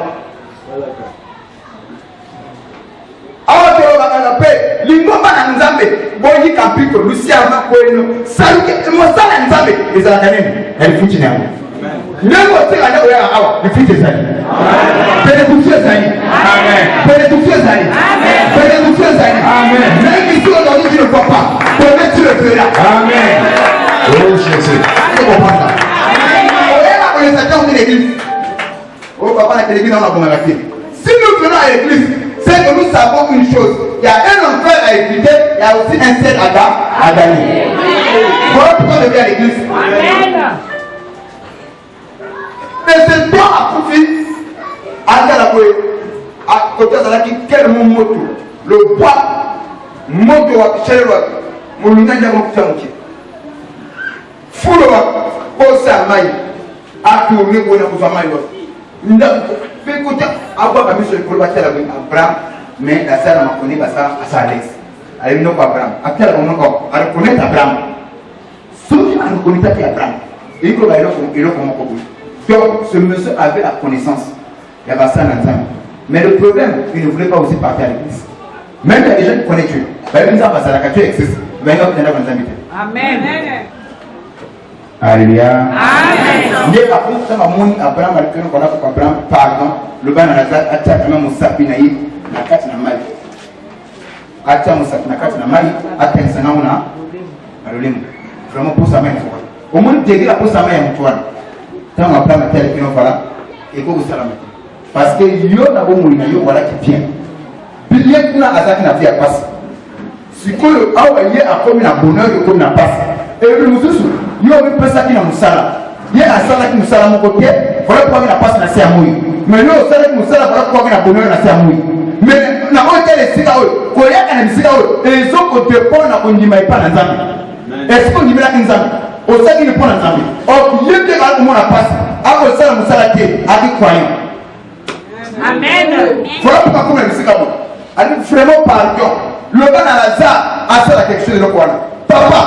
Awa te roba na paix. Lingomba na nzambe. Boyi kampiko Lucia na kwenu. Saluke mo sala nzambe. Ezalakane. Elle futi na. Nengo tira na oya awa. Ni futi zali. Amen. Pele kufi zali. Amen. Pele kufi zali. Amen. Pele kufi zali. Amen. Même si aujourd'hui tu ne vois pas, demain tu le verras. Amen. Oh Jésus. Tu comprends ça? Les Satan de l'église. Oh papa, la télévision on a bon à la clé. Si nous venons à l'église, c'est que nous savons une chose. Il y a un enfer à éviter, il y a aussi un ciel à gagner. Voilà pourquoi on vient à l'église. Amen. Mais c'est toi à profit. À côté de la qui quel moto. Le bois, moto à chez le mon luna de mon fiancé. Fou le bois, au samaï. A tourné pour nous faire mal. Nous fait côté avoir pas mis sur le colbatier avec Abraham, mais la sœur m'a connu parce à sa l'aise. Elle n'a pas Abraham. À quel moment elle reconnaît Abraham. Sauf qu'elle ne reconnaît pas Abraham. Il faut il donc ce monsieur avait la connaissance. Il y avait ça dans le temps. Mais le problème, il ne voulait pas aussi partir à l'église. Même il y a des gens qui connaissent Dieu. Il y a des gens qui existe. Mais il y a des gens qui invités. Amen. Alléluia. Amen. Les apôtres ça va mon Abraham a qu'on a pour Abraham pardon le ban na a tata même musapi na yi na kati na mali acha musapi na kati na mali atensa na una alolemu vraiment pour sa main au moins dégler pour sa main mtwana tant Abraham a tel kino fala et ko salama parce que yo na bo mulina yo wala qui vient bien kuna azaki na via passe sikoyo awa ye akomi na bonheur ko na passe et le mususu yo bi pesa ki na musala ye asala ki musala moko te voilà pourquoi na passe na sia moyi mais yo osala ki musala voilà pourquoi na bonheur na sia moyi mais na hôtel sika oyo ko ya kana sika oyo ezo ko dépend na kondima ipa na nzambe est-ce que ndimela ki nzambe osaki ni pona nzambe o yete ba ko mona passe ako sala musala te aki croyant amen voilà pourquoi comme na sika oyo ali vraiment pardon le gars na Lazare a fait quelque chose de quoi papa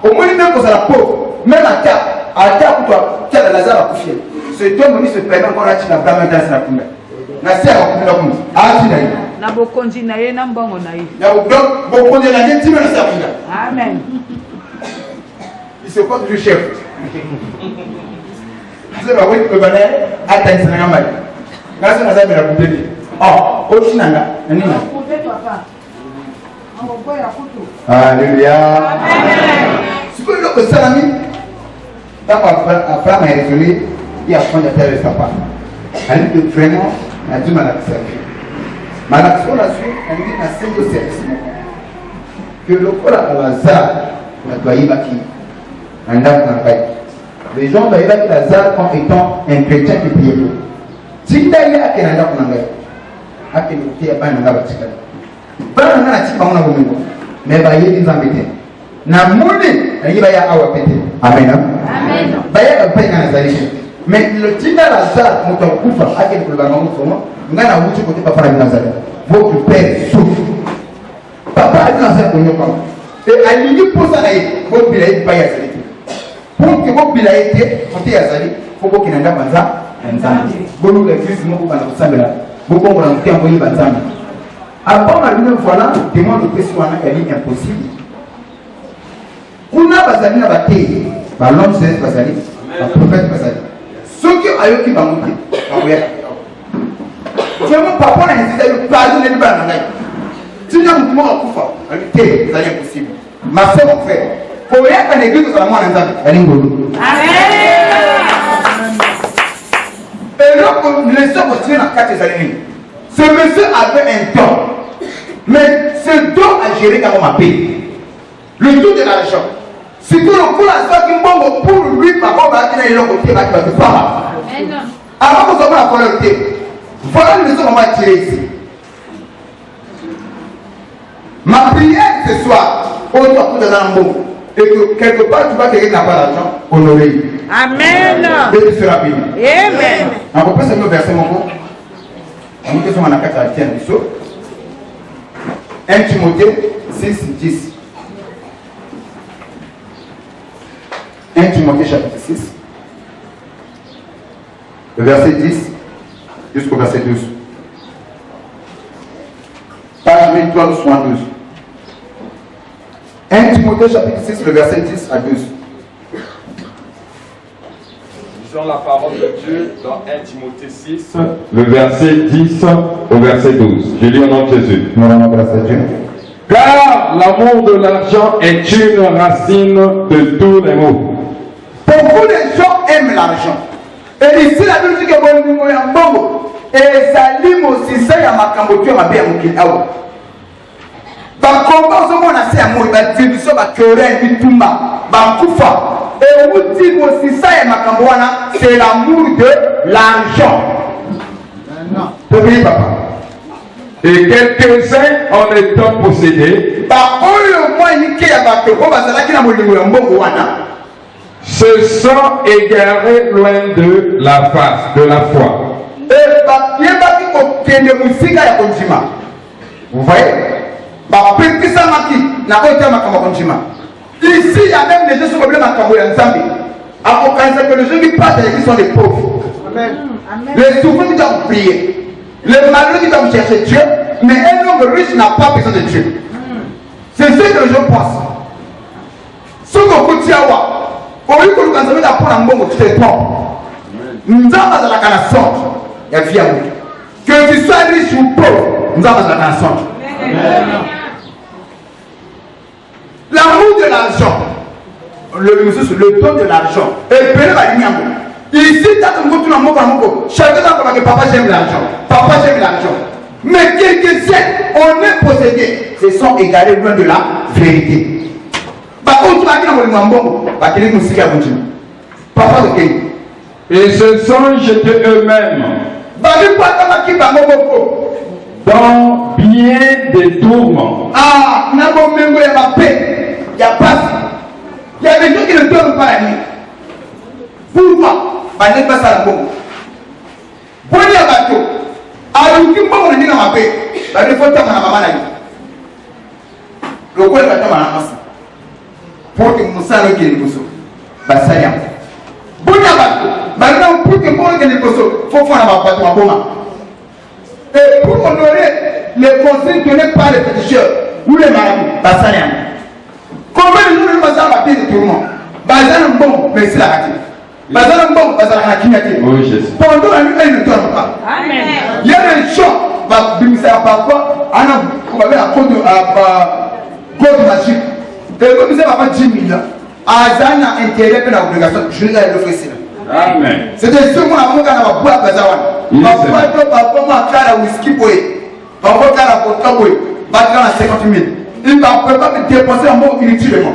au moins il n'est pas à la pauvre même à terre pour toi tu as Lazare à coucher ce homme se permet encore à tirer la blâme dans la poubelle na sert à couper la poubelle à tirer na bokonzi na ye na mbongo na ye na donc bokonzi na ye tirer na sert amen il se porte du chef c'est pas oui que bana atteindre na ngamai grâce à ça la poubelle oh au chinanga nani na alléluia ce que le salami Abraham a raisonné il a fondé la terre de sa part elle dit vraiment la Dieu m'a servi Malaction là-dessus, on dit un simple service. Que le corps à Lazare, les gens voyaient Lazare comme étant un chrétien qui priait pour. Si tu as eu à Canada, on a eu à Canada, mais il y a des embêtés. Na moni, il y a awa pété. Amen. Amen. Baya pas y a mais le tina Lazare, mon temps kufa, à quel problème on a, on a un outil côté papa de Nazareth. Votre père souffre. Papa a dit Nazareth on y va. Et à l'idée pour ça, votre bilan pas y a salé. Pour que votre bilan été, quand il y a salé, faut qu'il y ait un banza, un zami. Beaucoup d'églises n'ont pas la salle là. Beaucoup ont envoyé banzami. Avant la lune voilà, demande de question à elle est impossible. Kuna bazali na bate, ba l'homme c'est bazali, ba prophète bazali. Ceux qui ayo qui va monter, ba oya. C'est mon papa na hésité de pardonner le ban na. Tu n'as pas kufa, c'est impossible. Ma sœur mon frère, oya ka l'église za mwana nzambe, ali ngolo. Amen. Et donc les sœurs continuent à quatre années. Ce monsieur avait un don, mais ce don a géré quand on m'appelle. Le don de l'argent. Si tout le coup la soeur qui m'ont pour lui, par contre, il y a un côté, il va se faire. Avant que nous avons la volonté, voilà le message qu'on va tirer ici. Ma prière ce soir, autour de l'ambo, et que quelque part tu vas quelqu'un qui n'a pas d'argent, honorer. Amen. Et tu seras béni. Amen. On peut se verser mon mot. On dit que son anaka à tienne du saut. 1 Timothée 6, 10. 1 Timothée chapitre 6. Le verset 10 jusqu'au verset 12. Page 1372. 1 Timothée chapitre 6, le verset 10 à 12. Lisons la parole de Dieu dans 1 Timothée 6, le verset 10 au verset 12. Je lis au nom de Jésus. Car l'amour de l'argent est une racine de tous les maux. Beaucoup de gens aiment l'argent. Et ici, la Bible dit que bon, il y a un bon. Et ça lit aussi ça, il y a ma cambodia, ma bien, mon kilaou. Par combat, on a assez amour, il va dire, il va querer, il tomba, va koufa. Et vous dites aussi ça, il y a ma cambodia, c'est l'amour de l'argent. Non. Oui, papa. Et quelques-uns en étant possédés, se sont égarés loin de la face, de la foi. Vous voyez? Ici, il y a même des gens qui sont problèmes à Zambie. Alors, que les gens qui partent qui sont des pauvres. Amen. Les souffrants qui doivent prier. Les malheureux qui doivent chercher Dieu. Mais un homme riche n'a pas besoin de Dieu. C'est ce que les gens pensent. Ce qu'on peut dire, au lieu que nous avons d'apprendre un bon tu te trompes. Nous avons la canasson. Il y a vie à vous. Que tu sois riche ou pauvre, nous avons la canasson. L'amour de l'argent, le don de l'argent, et prenez la lumière. Ici, chacun a dit papa j'aime l'argent, papa j'aime l'argent. Mais quelques-uns, on est possédés, se sont égarés loin de la vérité. Et se sont jetés eux-mêmes dans bien des tourments. Ah, il y a ma paix, il y a pas. Il y a des gens qui ne dorment pas la nuit. Pourquoi? Parce que ça la bombe. Bon, il y a bateau. Alors, qui m'a dit dans ma paix? Parce que faut que ma maman aille. Le quoi va t'avoir la masse? Pour que mon sang ne quitte le poisson. Basaya. Bon, il y a bateau. Maintenant, pour que mon sang ne quitte le poisson, il faut faire un bateau en commun. Et pour honorer les conseils donnés par les féticheurs ou les marabouts, Basaya. Combien de jours nous passons à la paix de tourment? Basaya est bon, mais c'est la raquette. Basaya est bon, Basaya est la raquette. Pendant la nuit, elle ne dort pas. Amen. Il y a des gens, parfois, on va faire un code magique. Et comme ça, va pas 10 000 ans. Azana intérêt que l'obligation, je l'ai offert. Amen. C'est des gens qui ont boire à Bazawan. Parfois, moi, faire la whisky pour eux. On va faire la porte, va te faire 50 000. Il ne va pas me dépenser un mot inutilement.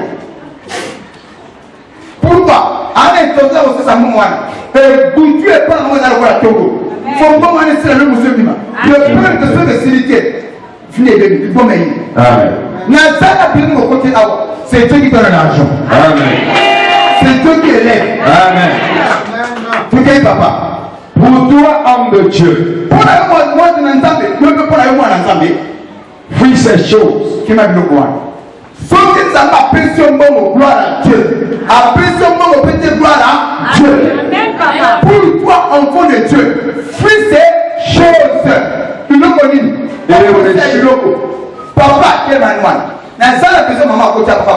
Pourquoi? Allez, tu as aussi ça, moi. Tu es pas dans la Togo. Faut pas m'en laisser le monsieur Bima. Le premier de ceux de Silité. Venez, il faut m'aider. Amen. C'est Dieu qui donne l'argent. Amen. C'est Dieu qui élève. Amen. Pour qui, papa? Pour toi, homme de Dieu, Pour la moi, je n'entends pas. Moi, l'ensemble. fais ces choses. Qui m'a dit le quoi? Sauf que ça m'a pression bon gloire à Dieu. Pression bon petit gloire à Dieu. Amen, papa. Pour toi, enfant de Dieu, fais ces choses. Tu le connais. Papa, quel manuel? Dans ça, la personne, maman, papa,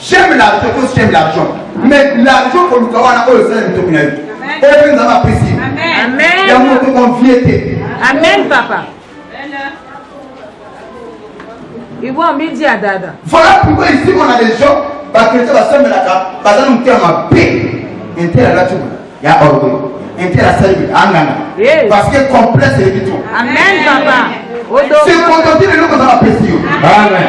j'aime l'argent, j'aime l'argent. Mais l'argent, pour nous, on a le sein de tout le monde. Et puis, nous avons apprécié. Amen. Il y a un mot de conviété. Amen, papa. Il va me dire à Dada. Voilà pourquoi ici, on a des gens, parce que ça va se mettre là, parce que nous sommes en paix. Il y a orgueil. Il y a parce que complexe, c'est du tout. Amen, papa. C'est contenter les gens qu'on a apprécié. Amen.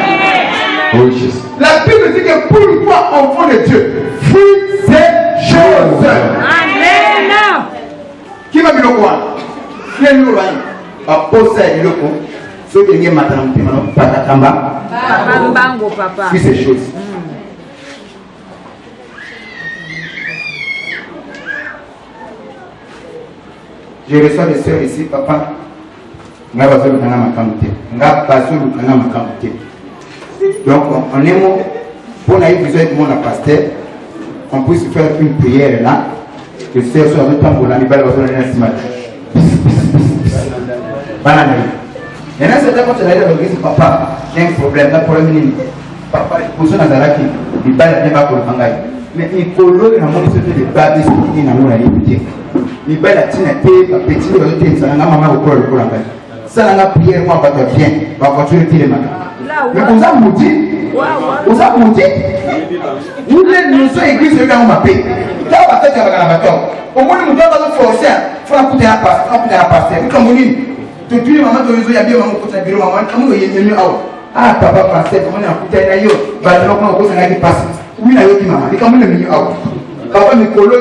Oh, Jésus. La Bible dit que pour toi, enfant de Dieu, fais ces choses. Amen. Qui va me le voir? Qui est le roi? Possède le coup. Ceux qui viennent maintenant, papa, Papa. fais ces choses. Je reçois des sœurs ici, papa. Donc, on est mort. Pour la besoin de mon pasteur, on puisse faire une prière là. Que les sœurs soient autant pour la libérer de la il y en a certains quand tu as dit papa, j'ai un problème, papa, pour ça, il va pas pour le fangaï. Mais il faut l'eau, il a montré des babes, il n'a pas il va la tina, petit, ça n'a maman au corps, le courant. Ça n'a pas prié, moi, pas bien, va continuer les matins. Mais vous avez maudit, vous avez maudit. Vous voulez nous sommes église, nous avons ma paix. Là, on va faire un bâton. Au moins, nous devons forcer, il faut écouter un pasteur, comme vous dites. Tu dis, maman, tu as bien maman, tu as bien maman, comment tu es mieux out? Ah, papa, pasteur, comment tu as écouté un aïe? Bah, tu n'as pas encore un passe. Oui, il a eu maman, et comment tu es mieux out? Papa, me colo,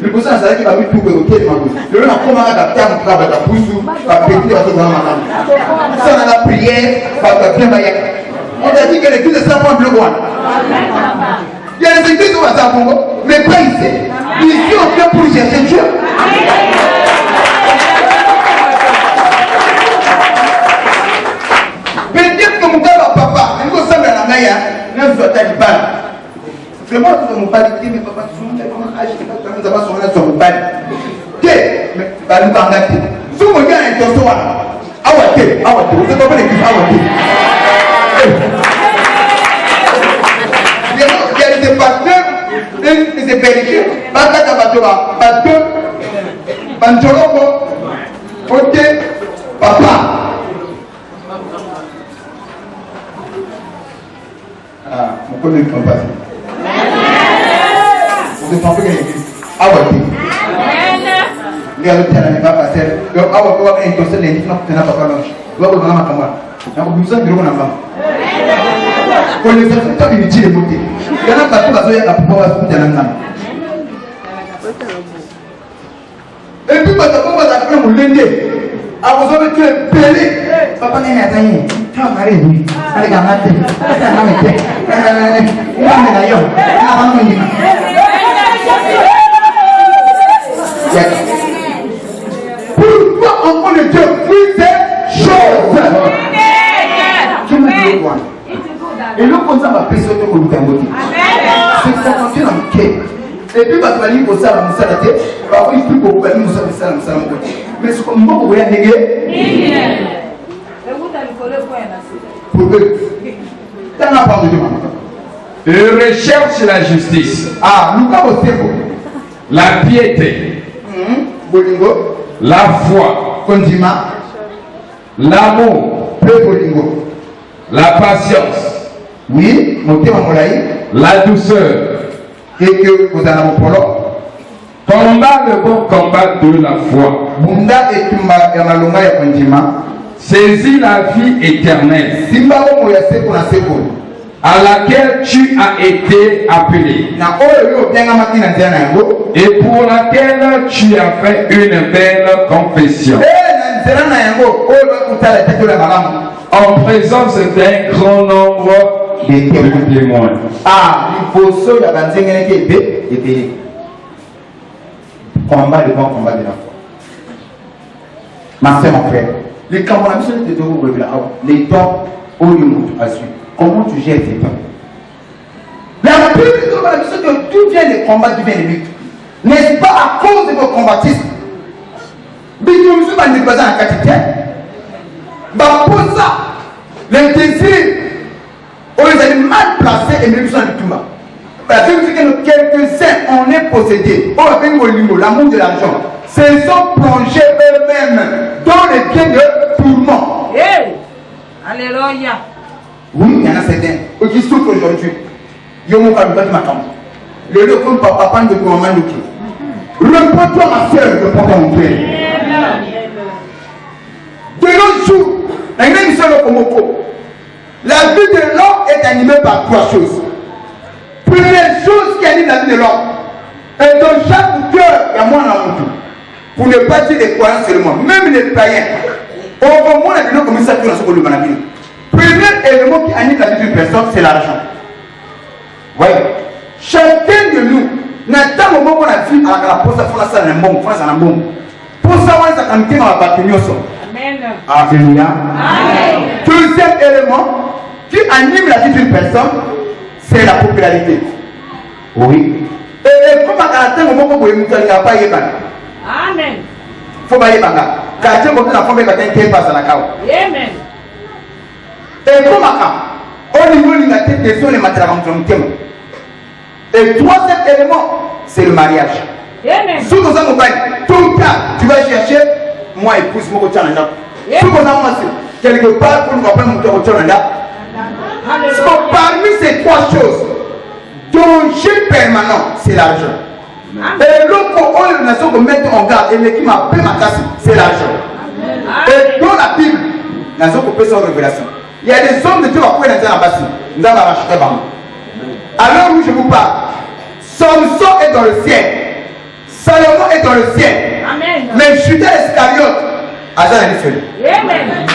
le cousin, c'est qui va me tout côté de ma bouche. Le nom, comment adapter à mon travail, la pousse, la petite, la toute maman. Ça, on a la prière, papa, bien maillot. On a dit que l'église est sans point bleu. Il y a des églises où on va s'en Congo, mais pas ici. Ici, on vient pour chercher Dieu. Peut-être que mon gars, papa, il faut s'en aller à la maille, il faut s'en aller à la c'est moi qui me parle de mais papa, tu me dis comment agir, tu me dis comment sur mon bail. Mais nous parlons de si mon gars est au soir, vous êtes pas l'église, il y a des pasteurs, des bergers, ok, papa. Ah, mon collègue ne comprend pas. Vous êtes trompé que l'église. Ah ouais. Il y a le terrain, il va passer. Donc, ah ouais, on va intosser les livres, on n'a pas parlé. On va vous donner ma camarade. On va vous donner un enfant. Pour les autres, quand il dit les mots, il y en a pas tout à fait à pouvoir se faire un enfant. Et puis, quand on va faire un lundi, ah, vous avez tué Pélé. Papa n'est pas gagné. Tu vas marrer, lui. Allez, gamin, tu vas marrer. Pourquoi enfant de Dieu fait ces choses? Je me dis quoi? Et le constat va passer au tour de Kangote. C'est que ça continue dans le quai. Et puis, parce qu'il faut ça, on s'est arrêté. Parfois, il faut beaucoup aller nous faire ça, mais ce qu'on peut vous néguer. Pour eux. T'en as pas de demande. Recherche la justice. Ah, nous avons aussi. La piété. Bolingo. La foi. Condima. L'amour. Bolingo. La patience. Oui, montez en molaï. La douceur. Et que vous en avez pour l'autre. Combat le bon combat de la foi. Bunda et Tumba et Malunga et Condima. saisis la vie éternelle simba omo ya seko na seko à laquelle tu as été appelé na oyo yo benga makina nzela na yango et pour laquelle tu as fait une belle confession na nzela na yango oyo kutala tete la malamu en présence d'un grand nombre de témoins. Liboso ya banzengene ke ebe combat le bon combat de la foi. Ma soeur, mon frère, les camarades de les dons au lieu à suivre. Comment tu gères tes dons? La Bible dit que tout vient des combats, tout vient des luttes. N'est-ce pas à cause de vos combattistes? Mais nous sommes en dépassant un quotidien. Pour ça, les désirs, on les a mal placés et même sans le tout bas. Parce que quelques-uns en est possédés. On appelle l'amour de l'argent. Se sont plongés eux-mêmes dans les biens de tourment. Hey! Alléluia. Oui, il y en a certains qui souffrent aujourd'hui. Ils ont pas de matin. Le lieu comme papa de ton maman. Reprends-toi ma soeur, reprends-toi mon frère. De nos jours, la vie de l'homme est animée par trois choses. Première chose qui anime la vie de l'homme. Et dans chaque cœur, il y a moi dans mon tout. Pour ne pas dire les croyants seulement, même les païens. Au moins, la vie comme ça, tout dans ce qu'on le manage. Premier élément qui anime la vie d'une personne, c'est l'argent. Voyez, chacun de nous, n'attend le moment où on a vu à la pose à faire ça dans un bon, faire ça dans un bon. Pour savoir ça quand on va battre Amen. Alléluia. Amen. Deuxième élément qui anime la vie d'une personne, c'est la popularité. Oui. Et comme à un moment où vous ne pas y Amen. faut pas y aller. Quand tu as la femme qui est passe à la cave. Amen. Et comme au niveau de la tête des gens, les matériels en thème. Et troisième élément, c'est le mariage. Amen. Si vous avez tout cas, tu vas chercher, moi épouse mon coach en Inde. Si vous avez quelque part pour nous apprendre mon coach en Inde. Parmi ces trois choses, danger permanent, c'est l'argent. Et l'autre, on a nation qu'on mette en garde et l'équipe m'a payé ma casse, c'est l'argent. Et dans la Bible, nous avons coupé sans révélation. Il y a des hommes de Dieu qui ont pris dans la bassine. Nous avons racheté par nous. Alors où je vous parle, Samson est dans le ciel. Salomon est dans le ciel. Amen. Mais Judas Iscariote a dans les cieux. Amen.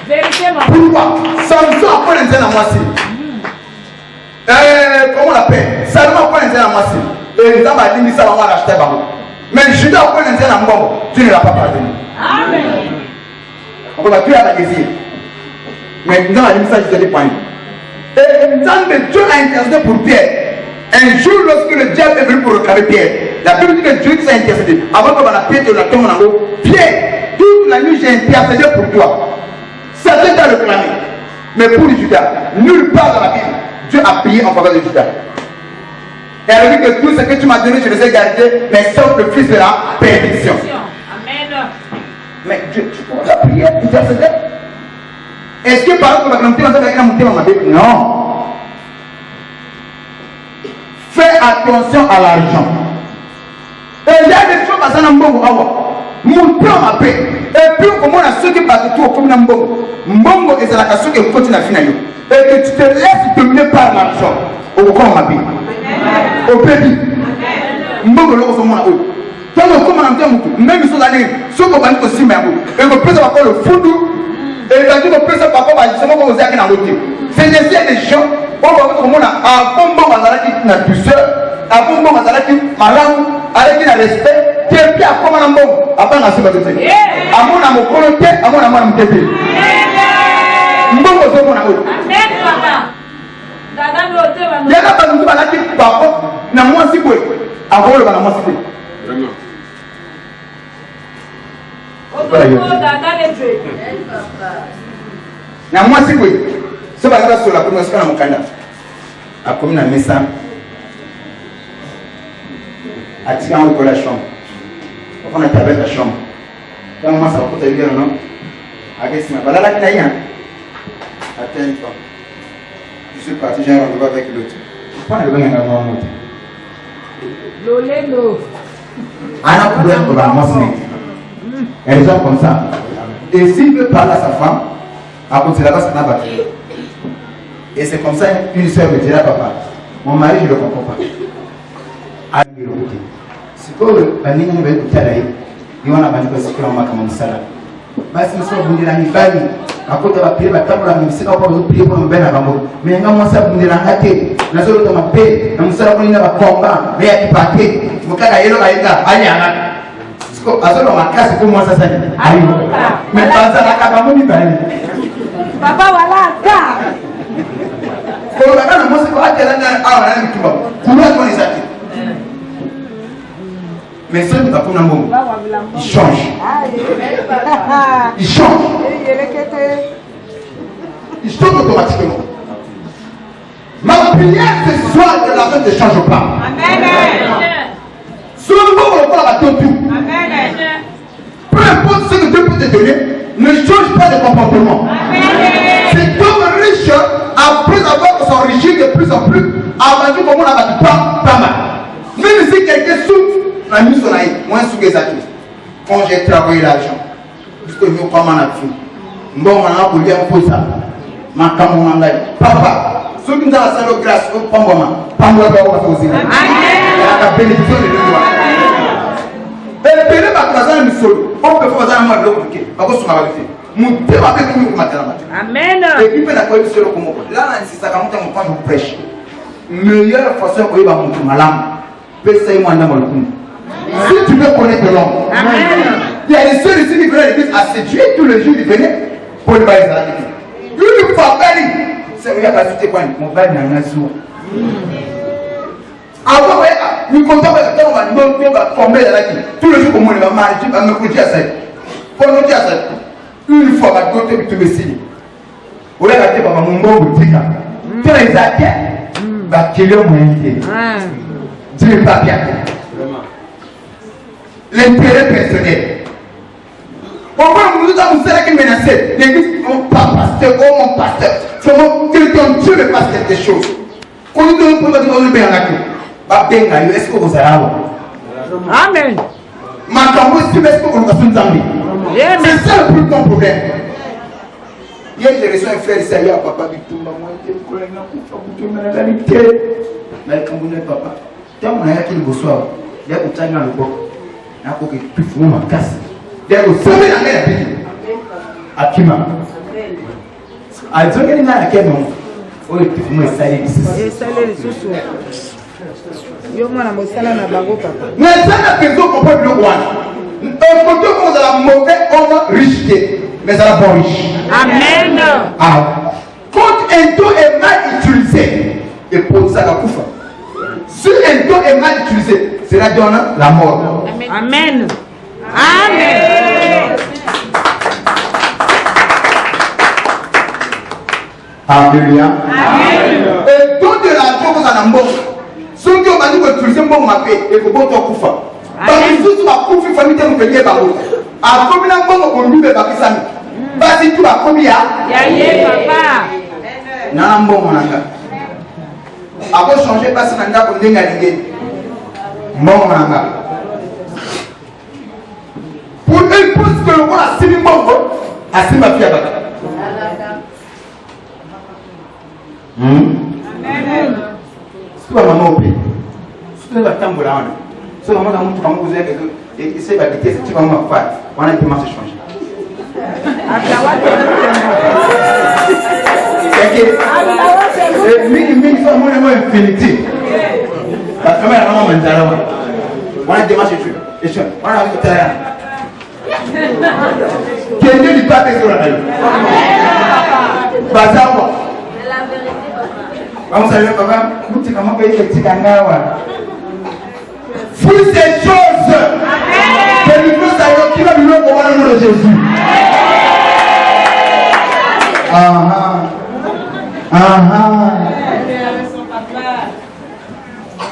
Vérité, Pourquoi? Samson a pris dans la moitié. Comment on l'appelle? Salomon a pris dans la moitié. Et nous avons dit que ça va racheter par nous. Mais Judas a pris dans la moitié. Dieu ne l'a pas pardonné. Amen. On va tuer à la désir. Mais nous avons dit ça, je te dis point. Et Dieu a intercédé pour Pierre. Un jour, lorsque le diable est venu pour réclamer Pierre, la Bible dit que Dieu s'est intercédé. Avant que la Pierre te la tombe en haut, Pierre, toute la nuit j'ai intercédé pour toi. Satan t'a réclamé. Mais pour les Judas, nulle part dans la Bible, Dieu a payé en faveur de Judas. Et elle dit que tout ce que tu m'as donné, je les ai gardés, mais sauf le fils de la perdition. Amen. Mais Dieu, tu pourras prier, intercéder. Est-ce que par exemple, non. Fais attention à l'argent. Et il y a des choses qui sont bonnes. Mon plan m'a paix. Et puis, comment on a ceux qui passent tout au comme Mbongo. Mbongo est la question qui continue à finir. Et que tu te laisses dominer par l'argent. Au corps m'a paix. Au pays. Mbongo le ressent mon amour. Quand on commence à dire, même si on a dit, ce qu'on va dire aussi, mais et qu'on peut savoir le foudou. Et quand on peut savoir comment on va dire c'est des gens. On va voir comment on a un bon qui n'a plus seul, un bon qui malin, avec un respect, qui est bien comme un bon, après on a ce que c'est. À mon amour, volonté, à mon amour, mon bébé. Bon, on a Amen, papa. il y a pas de malade qui parfois n'a moins si peu. Avant le malade, si peu. Na moi si peu. Ce va être sur la communauté à mon canal. À commune à Messa. À tirer en la chambre. On a tapé la chambre. Quand moi ça va coûter bien non. À qu'est-ce que voilà la qui n'a attends-toi. Je suis parti, j'ai un rendez-vous avec l'autre. Pas le bon avant moi. Loleno. Un problème pour la masse. Elles sont comme ça. Et s'il veut parler à sa femme, à cause de la base, ça n'a pas. Et c'est comme ça qu'une soeur me dira, papa, mon mari, je ne le comprends pas. Ah, il est écouté. C'est quoi le panier qui va écouter à l'aïe? Il y en a un peu de comme un salade. Mais si nous sommes venus à l'Ibani, à côté de la paix, la table, la musique, on va prier pour un bel avant. Mais quand on s'est venu à la tête, la zone de ma paix, on s'est venu à la combat, mais à qui partait, vous avez un yellow aïga, aïe, à zone de ma casse, pour moi, ça s'est dit. Mais pas à la cabane, Papa, voilà, ça. Quand on a moi, c'est pas qu'elle a un qui va. Vous l'avez les acquis. Mais ceux qui ne font pas, ils changent. Ils changent. Ils changent automatiquement. Ma prière ce soir que l'argent ne change pas. Amen. Sur le moment où on va tout. Amen. Peu importe ce que Dieu peut te donner, ne change pas de comportement. Cet homme riche, après avoir s'enrichi de plus en plus, a vendu comme on a battu pas mal. Même si quelqu'un souffre, la nuit son aïe, moi je suis quand j'ai travaillé l'argent, parce que je ne suis pas mal bon, on a pour dire un peu ça. Ma camarade, papa, ceux qui nous ont la salle de grâce, pas moi, pas moi, pas moi, aussi. La bénédiction de Dieu. Et le père va croiser un solo. On peut faire un mal bloqué. Pas que ce soit vérité. Mon Dieu va faire comme matin. Amen. Et puis peut d'accord sur le comment. Là, c'est ça quand on prend une prêche. Meilleure façon pour y avoir mon malam. Pèse moi dans le coup. Si tu veux connaître l'homme. Amen. Il y a des sœurs ici qui veulent l'église à séduire tous les jours. Ils venaient pour le bail à l'église. Une fois belle. C'est vrai parce que quoi mon bail n'a rien sur. Avant, nous comptons quand on va former la vie. Tous les jours, comme on va marier, tu vas me coucher à ça. Pour nous dire ça, une fois, ma côté, tu me signes. Ou là, tu vas mon bon boutique. Tu as les acquis, va qu'il y ait moyen de Dieu pas bien. L'intérêt personnel. Pourquoi nous avons cela qui menaçait l'église, mon pasteur, oh mon pasteur, comment quelqu'un Dieu me passe quelque chose. Quand nous devons prendre le bien à la queue. Est-ce que vous allez Amen. Ma campagne, est-ce que vous allez c'est ça le plus grand problème. Hier, j'ai reçu un frère ici, papa, du tout, maman, il était collègue, mais quand vous n'êtes papa, quand on a qui le soir, il y a un temps dans le boc, il y a un peu de plus fou, ma casse. Il y a un peu de la mer à Kima. À dire qu'il y a un quel moment, oh, il faut me salir ici. Yo mwana mosala na bango papa. Mais ça n'a pas besoin qu'on peut le voir. Un côté où on a la mauvaise homme riche, mais ça n'a pas riche. Amen. Ah. Quand un don est mal utilisé, et pour ça la coufa. Si un don est mal utilisé, cela donne la mort. Amen. Amen. Alléluia. Et don de l'argent vous en avez. Ceux qui ont dit que utiliser un bon mappé et que bon temps coufa. Parce que si tu vas couper famille de Montpellier par l'autre. À combien de temps on lui met par Kisami. Parce que tu vas combien? Yaye papa. Nana bon monanga. Après changer parce que nanda pour denga ligué. Bon monanga. Pour une pause que le roi a signé bon a signé ma fille à battre. Amen. Si tu vas maman au pays, si tu vas t'embourrer, si maman a montré comment vous avez et c'est la vitesse, tu vas m'en faire. On a un peu mal changé. Mille fois moins infinité. La caméra a vraiment mental. On a des matchs et tu. On a vu tout à l'heure. Quelqu'un du pape sur la rue. Bazar. Vamos aller papa, vous dites comment payer les petits gangawa. Fous ces choses. Que nous nous allons qui va nous voir le nom de Jésus.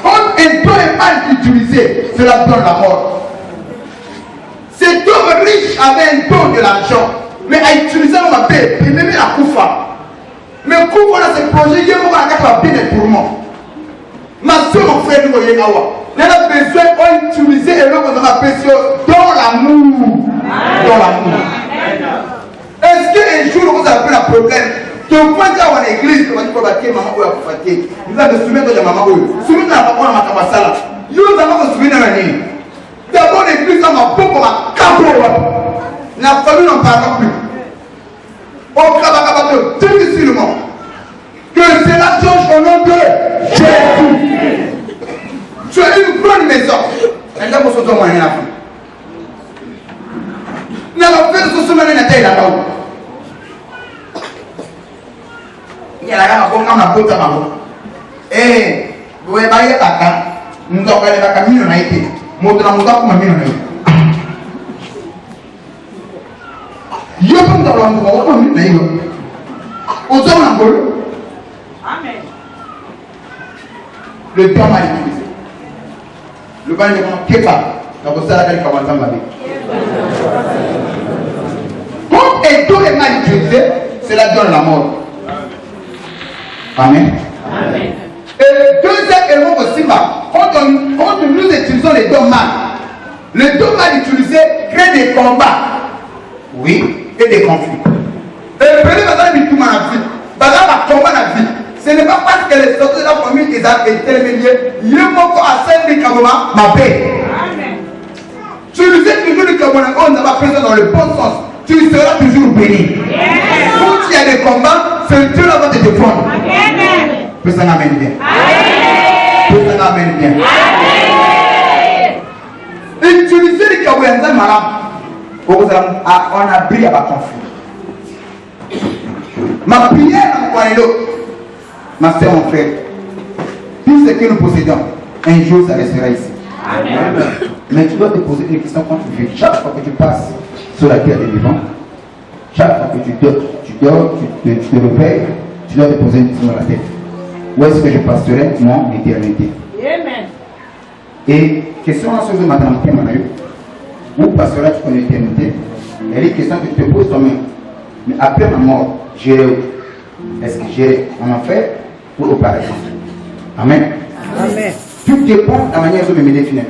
Quand un don est mal utilisé, cela donne la mort. Cet homme riche avait un don de l'argent, mais a utilisé ma paix, et même la koufa. Mais quand on a ce projet, il y a un bien pour moi. Ma soeur, mon frère, nous voyons Awa. On a besoin d'utiliser et l'homme qu'on a précieux dans l'amour. Dans l'amour. problème. Tu vois quand on est église, tu vas dire que maman ou a fatigué. Nous avons soumis de maman ou. Soumis de la papa à ma cabasala. Nous avons soumis de la nuit. D'abord l'église a ma peau comme un capot. La famille n'en parle plus. Au cabacabate, difficilement. Que cela change au nom de Jésus. Tu as une bonne maison. Elle n'a pas besoin de moi. Il y a la paix sur ce moment là-bas. Il y a la gamme à la côte à ma voix. Eh, vous voyez pas, il y a la gamme. Nous avons fait la gamme, nous avons été. Nous avons fait la gamme. Il y a pas de problème, nous avons fait la gamme. Nous avons fait la gamme. Amen. Le temps m'a utilisé. Le bain de mon képa. Donc, c'est la gamme qui va s'en aller. Quand et tout est mal utilisé, c'est la donne la mort. Amen. Amen. Et deuxième élément aussi, quand nous utilisons les dons mal, les dons mal utilisés créent des combats, oui, et des conflits. Et prenez maintenant du tout dans la vie, par combat dans la vie. Ce n'est pas parce que les sorties de la famille ils ont été intermédiaires, il y a beaucoup à scène de Kaboma, ma paix. Amen. Tu le sais toujours le Kaboma, on n'a pas présent dans le bon sens. Tu seras toujours béni. Quand il y a des combats, c'est Dieu là va te défendre. Amen. Que ça m'amène bien. Que ça m'amène bien. Utiliser les Kabouyanzan malades. On a brillé à ma conflit. Ma prière en quoi ma soeur, mon frère, tout ce que nous possédons, un jour ça restera ici. Amen. Mais tu dois te poser une question quand tu vis. Chaque fois que tu passes sur la terre des vivants, chaque fois que tu dors, tu te réveilles, tu dois te poser une question dans la tête. Où est-ce que je passerai mon éternité? Amen. Et question à ce jour, madame, où passeras-tu ton éternité? Elle est une question que tu te poses toi-même. Mais après ma mort, j'irai où? Est-ce que j'irai en enfer ou au paradis? Amen. Amen. Tout dépend de la manière dont je me définis.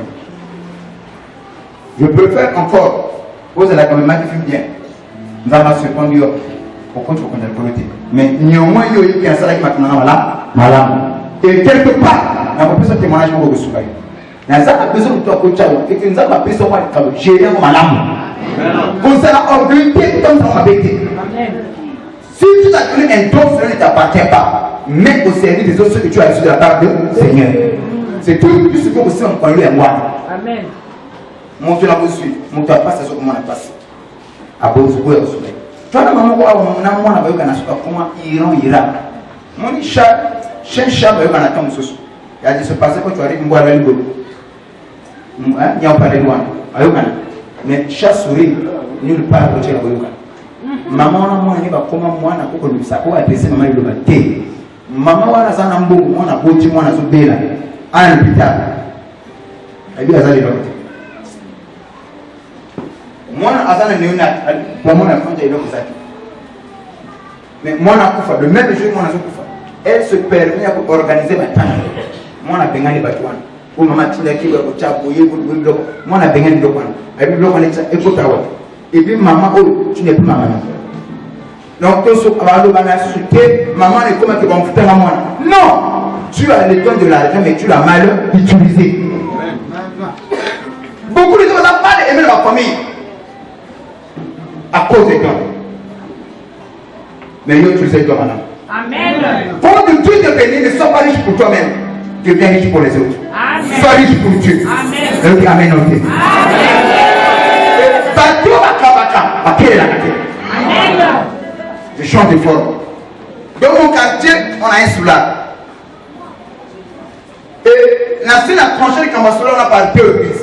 Je préfère encore poser la caméra qui filme bien. Nous allons se conduire au compte de la communauté. Mais néanmoins, il y a un salaire qui m'a donné malade. Et quelque part, on a besoin de témoignage pour vous soulever. Nous avons besoin de toi, coach, et que nous avons besoin de gérer mon malade. Vous allez augmenter comme ça, ma bête. Si tu as donné un don, cela ne t'appartient pas. Mets au service des autres ceux que tu as reçus de la part du Seigneur. C'est tout ce que vous savez en lui et moi. Amen. Mon Dieu l'a reçu. Mon Dieu a passé ce comment on a passé. À Bozoué au soleil. Tu vois, maman, on a vu comment Iran ira. Mon dit, chat, va y avoir un temps de ce. Il a dit, se passer quand tu arrives, moi, avec le boulot. Il n'y a pas de loin. Mais chat sourit, nulle part à côté de la boulot. Maman, on a dit, comment moi, on a beaucoup de ça. Pour adresser maman, il doit être. Maman, on a un bon, on a beau, on a souffert là. À l'hôpital. Elle dit, elle a moi, je suis néonat. Pour moi, je suis mais moi, je suis le même jour, moi, je suis elle se permet pour organiser ma temps. Moi, je suis les bâtiments. Pour maman, tu n'as qu'à moi, je suis les blocs. Elle dit, écoute, et puis, maman, tu n'es plus maman. Donc, tout ce qu'on va le maman est comme tu vas me foutre à moi. Non! Tu as le don de l'argent, mais tu l'as mal utilisé. Beaucoup de gens n'ont pas aimé leur famille à cause des dons. Mais ils ont utilisé toi maintenant. Amen. Quand Dieu te bénit, ne sois pas riche pour toi-même. Deviens riche pour les autres. Amen. Sois riche pour Dieu. Amen. Et amen. Amen. Je chante fort. Dans mon quartier, on a un soulard. Et la scène a tranché le Kamasoula, on a parlé de l'église.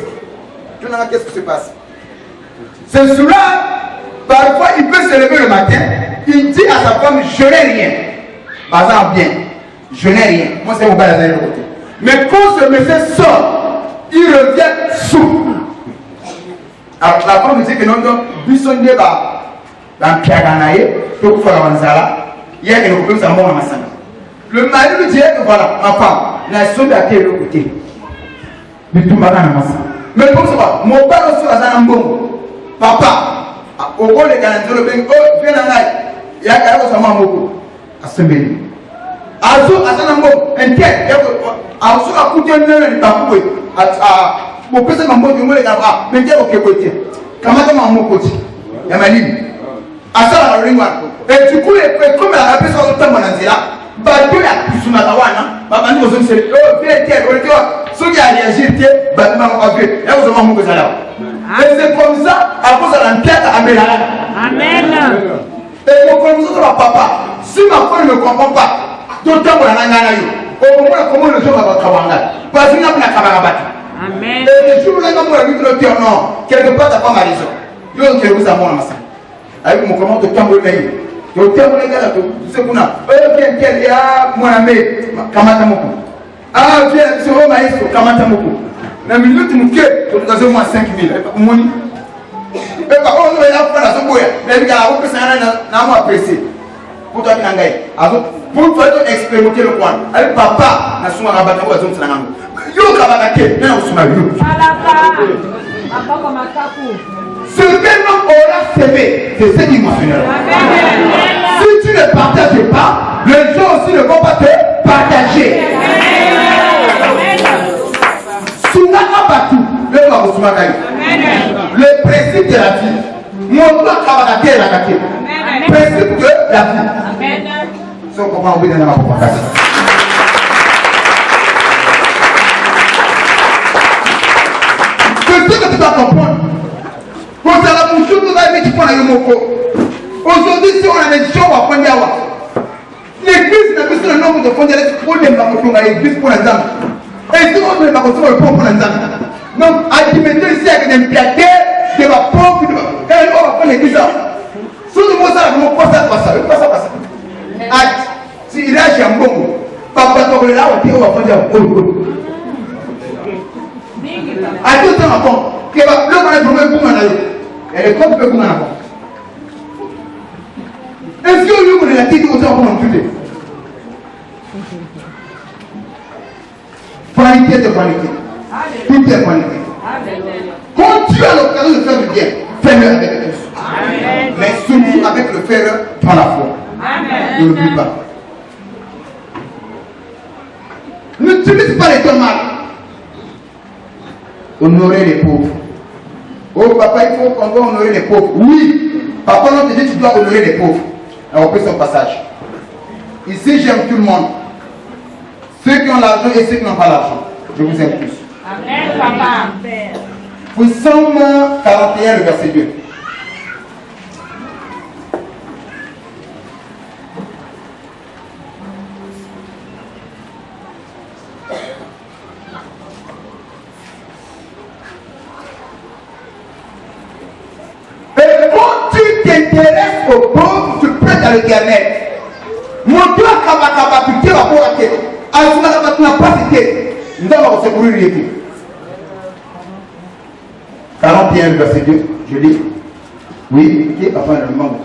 Tu n'as pas qu'est-ce qui se passe. Ce soulard, parfois, il peut se lever le matin, il dit à sa femme, je n'ai rien. Par exemple, bien, je n'ai rien. Moi, c'est mon bas de l'autre côté. Mais quand ce monsieur sort, il revient sous. Alors, la femme me dit que non, Bisson débat dans Piaganaï, tout pour la il y a quelque chose à moi à ma salle. Le mari lui dit que voilà, ma femme, la sauve à quel côté. Mais tout va dans ma salle. Mais pour ça, mon père aussi a un bon. Papa, au rôle de Galanzo, le Bengo, viens en aïe. Il ya ka sama moko asembeli azo asana moko ente azo akutendele ntakwe bo pesa mambo ngole ka mente okebote kamata mamoko ti ya malini asala ringwa etukule comme la pesa otamba na nzela bato ya kusuna kawana babandi ko zomsele vete olete soki a réagir te batima ko ave ya ko zoma moko sala et c'est comme ça à cause de l'enquête amen amen et mon comme ça papa si ma femme ne comprend pas tout temps on a ngana yo au moment comment le jour va kawanga parce qu'il n'a pas kabagabati amen et le jour là quand on a vu le terme non quelque part t'as pas ma raison yo que vous amona masa avec mon comment tout temps on est tout temps on est là tout c'est kuna bien quel ya mon ami kamata moko ah bien c'est au maïs kamata moko na minute muke tukazo mwa 5000 moni eba ono ya fana soboya na bika la ko sana na mo apprécier pour toi na ngai azo pour toi expérimenter le point avec papa na suma rabata ko azo tsana ngango yo kabaka ke na usuma yo alaka papa mataku ce que l'homme aura semé c'est ce qui mentionne si tu ne partages pas les gens aussi ne vont pas te partager le principe de la vie. Mon doigt travaille la carte. Principe de la vie. Si on comprend, on peut donner ma provocation. C'est ce que tu dois comprendre. Aujourd'hui, si on a des gens à prendre, l'église n'a plus le nombre de fonds pour les l'église pour les hommes. Et si on ne va pas le pauvre pour les hommes. Donc, à dimension ici avec des piatés, de ma pauvre, et on va prendre l'église. Si on ne ça, on passe ça. Si il a un bon, papa, tu là, on va prendre un bon. À tout temps, on que va le problème pour moi. Et le corps peut vous en avoir. Est-ce que vous avez la tête aux gens pour tout vanité de vanité. Tout est vanité. Quand tu as l'occasion de faire du bien, fais-le avec tous. Mais surtout avec le faire dans la foi. Ne l'oublie pas. N'utilise pas les temps mal. Honorer les pauvres. Oh papa, il faut qu'on doit honorer les pauvres. Oui, papa, non, tu dois honorer les pauvres. Alors on peut son passage. Ici, j'aime tout le monde. Ceux qui ont l'argent et ceux qui n'ont pas l'argent. Je vous aime tous. Amen, papa. Puis Psaume 41, le verset 2. T'intéresses aux pauvres, tu prêtes à l'éternel. Mon Dieu, Kabaka, tu vas pour la tête. Azuma, tu n'as pas cité. Nous allons secourir l'été. 41, verset 2, je lis. Oui, qui est papa le moment.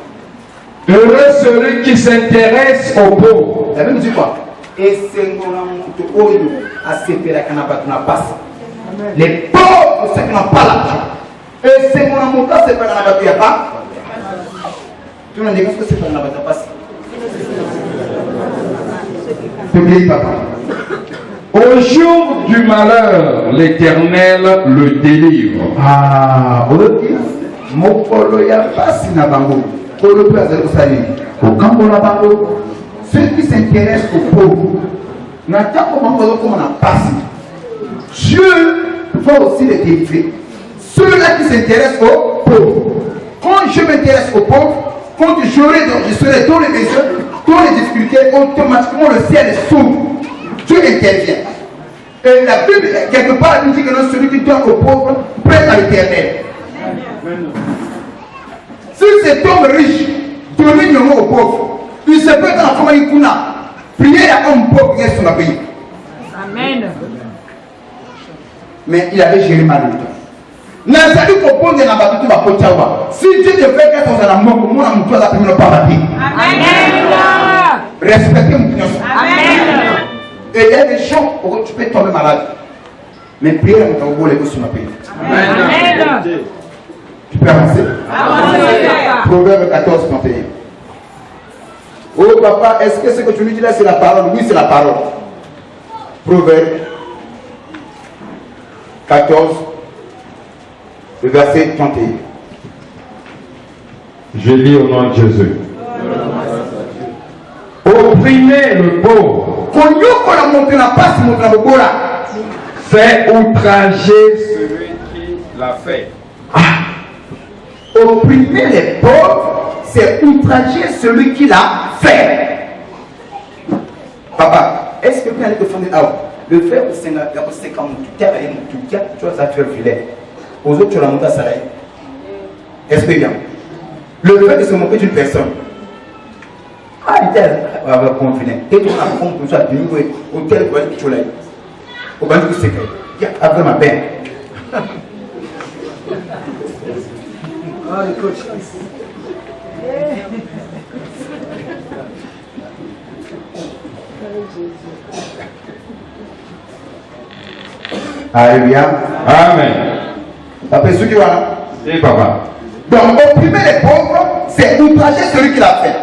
Heureux celui qui s'intéresse aux pauvres. La même dit quoi? Et c'est mon oyo à se faire la canapa, tu n'as pas ça. Les pauvres, ceux qui n'ont pas l'argent. Et c'est mon amour, c'est pas la canapa, tu n'as pas. Tu n'as dit que c'est pas la canapa. Publie papa. Au jour du malheur, l'Éternel le délivre. Ah, mokolo ya pasi na bango. Kolo pe azali kosali. Okambo na bango. Ceux qui s'intéressent aux pauvres. Natako bango comme na pasi. Dieu va aussi les délivrer. Ceux-là qui s'intéressent aux pauvres. Quand je m'intéresse aux pauvres, quand je serai dans les besoins, dans les difficultés, automatiquement le ciel s'ouvre. Dieu intervient. Et la Bible, quelque part, nous dit que non, celui qui donne aux pauvres prête à l'éternel. Si cet homme riche donne un mot aux pauvres, il se peut dans la famille Kuna prier à un pauvre qui est sur la pays. Amen. Mais il avait géré mal le temps. Nazali kopone na batutu bakochawa. Si Dieu te fait quelque chose à la mort, moi na mutu azapimi no paradis. Amen. Respectez mon Dieu. Amen. Et il y a des gens où tu peux tomber malade. Mais priez à mon Dieu les sur ma pays. Amen. Tu peux avancer. Proverbe 14, 31. Oh papa, est-ce que ce que tu lui dis là c'est la parole? Oui, c'est la parole. Proverbe 14, le verset 31. Je lis au nom de Jésus. Opprimer le pauvre, c'est outrager celui qui l'a fait. Opprimer les pauvres, c'est outrager celui qui l'a fait. Papa, est-ce que vous allez te fonder le fait que c'est quand tu as fait le filet, aux autres tu as monté à salaire. Est-ce que bien? Le fait de se moquer d'une personne, il va confiné. Et tu as compris que tu as tenu au tel que tu l'as. Au banc du secret, il y a après ma peine. Le coach. Alléluia. Amen. Après ce qui va. Et papa. Donc, opprimer les pauvres, c'est outrager celui qui l'a fait.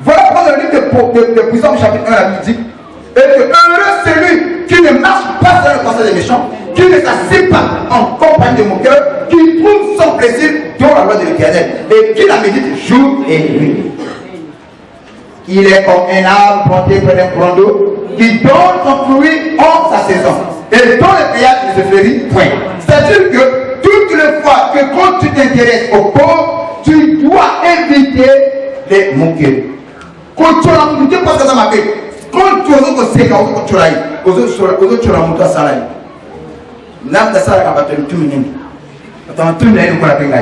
Voilà pourquoi le livre de Puissance chapitre 1 la Bible dit et que heureux celui qui ne marche pas dans le conseil des méchants, qui ne s'assied pas en compagnie de moqueurs, qui trouve son plaisir dans la loi de l'Éternel et qui la médite jour et nuit. Il est comme un arbre planté près d'un courant d'eau qui donne son fruit en sa saison et dont le péage ne se fleurit point. C'est-à-dire que toutes les fois que quand tu t'intéresses aux pauvres, tu dois éviter les moqueurs. Quand tu as monté parce que ça m'a fait. Quand tu as dit que tu as dit, tu as monté à Salaï. N'a pas ça à battre tout le monde. Attends, tout le monde pour la peine.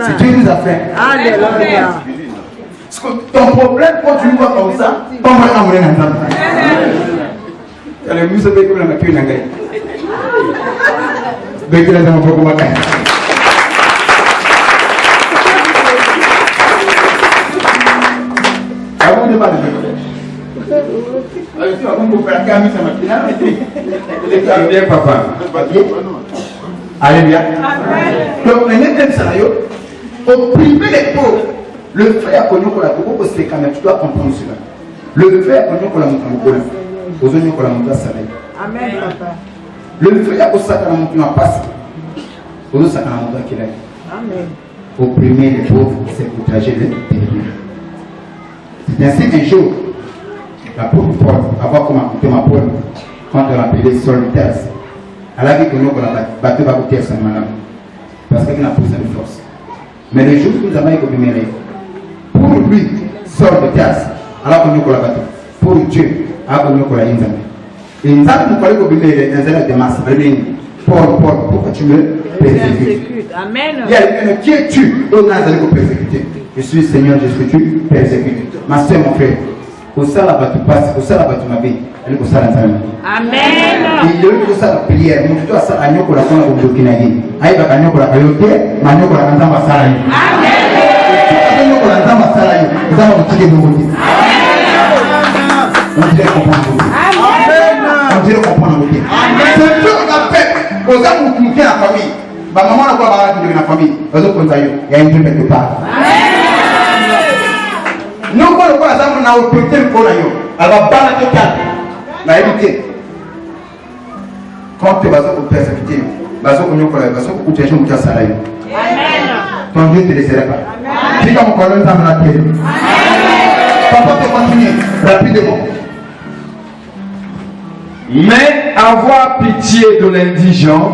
C'est Dieu nous a fait. Alléluia. Ton problème, quand tu le vois comme ça, pas moi à mourir dans le temps. Le musée de la nature n'a gagné. Béquille dans mon propre matin. Avant de parler de bien, papa. Alléluia. Donc, on est sérieux. Opprimer les pauvres. Le frère connu pour la pauvre, c'est quand même, tu dois comprendre cela. Le frère connu pour la pauvre, aux oignons pour la montagne salaire. Amen, papa. Le frère au sac à la montagne passe. Aux autres sacs à la montagne qu'il a. Amen. Opprimer les pauvres, c'est outrager les pauvres. C'est ainsi un jour, l'apôtre Paul, avoir commenté ma Paul, quand on l'appelait solitaire, elle a vu que nous, on a battu à côté de sa madame, parce qu'il n'a pas de force. Mais le jour où nous avons été pour lui, solitaire, alors que nous, on l'a battu. Pour Dieu, alors que nous, on l'a battu. Et nous avons parlé que nous avons été massés. Paul, pourquoi tu me persécutes? Amen. Il y a quelqu'un qui est tu, on a allé persécuter. Je suis Seigneur Jésus, tu persécutes. Ma soeur, mon frère, au salaire, tu passes, au salaire, tu m'as dit, elle est au salaire. Amen. Il y a eu ça la prière, mon frère, ça a nyoko la kona au Burkinabé. Aïe, baka nyoko la kayote, ma nyoko la kanta ma salaire. Amen. Nyoko la kanta ma salaire, nous allons vous tirer de vous. On dirait comprendre. Amen. On dirait comprendre. C'est ce qu'on a fait. Aux hommes qui nous tiennent la famille. Ma maman n'a pas parlé de la famille. Il y a une truc quelque part. Nous, quand on a opéré le corps, elle va battre le calme. Mais évitez. Quand tu vas au persécuter, tu vas au protéger mon salaire. Ton Dieu ne te laissera pas. Si comme on connaît dans la terre. Papa peut continuer rapidement. Mais avoir pitié de l'indigent,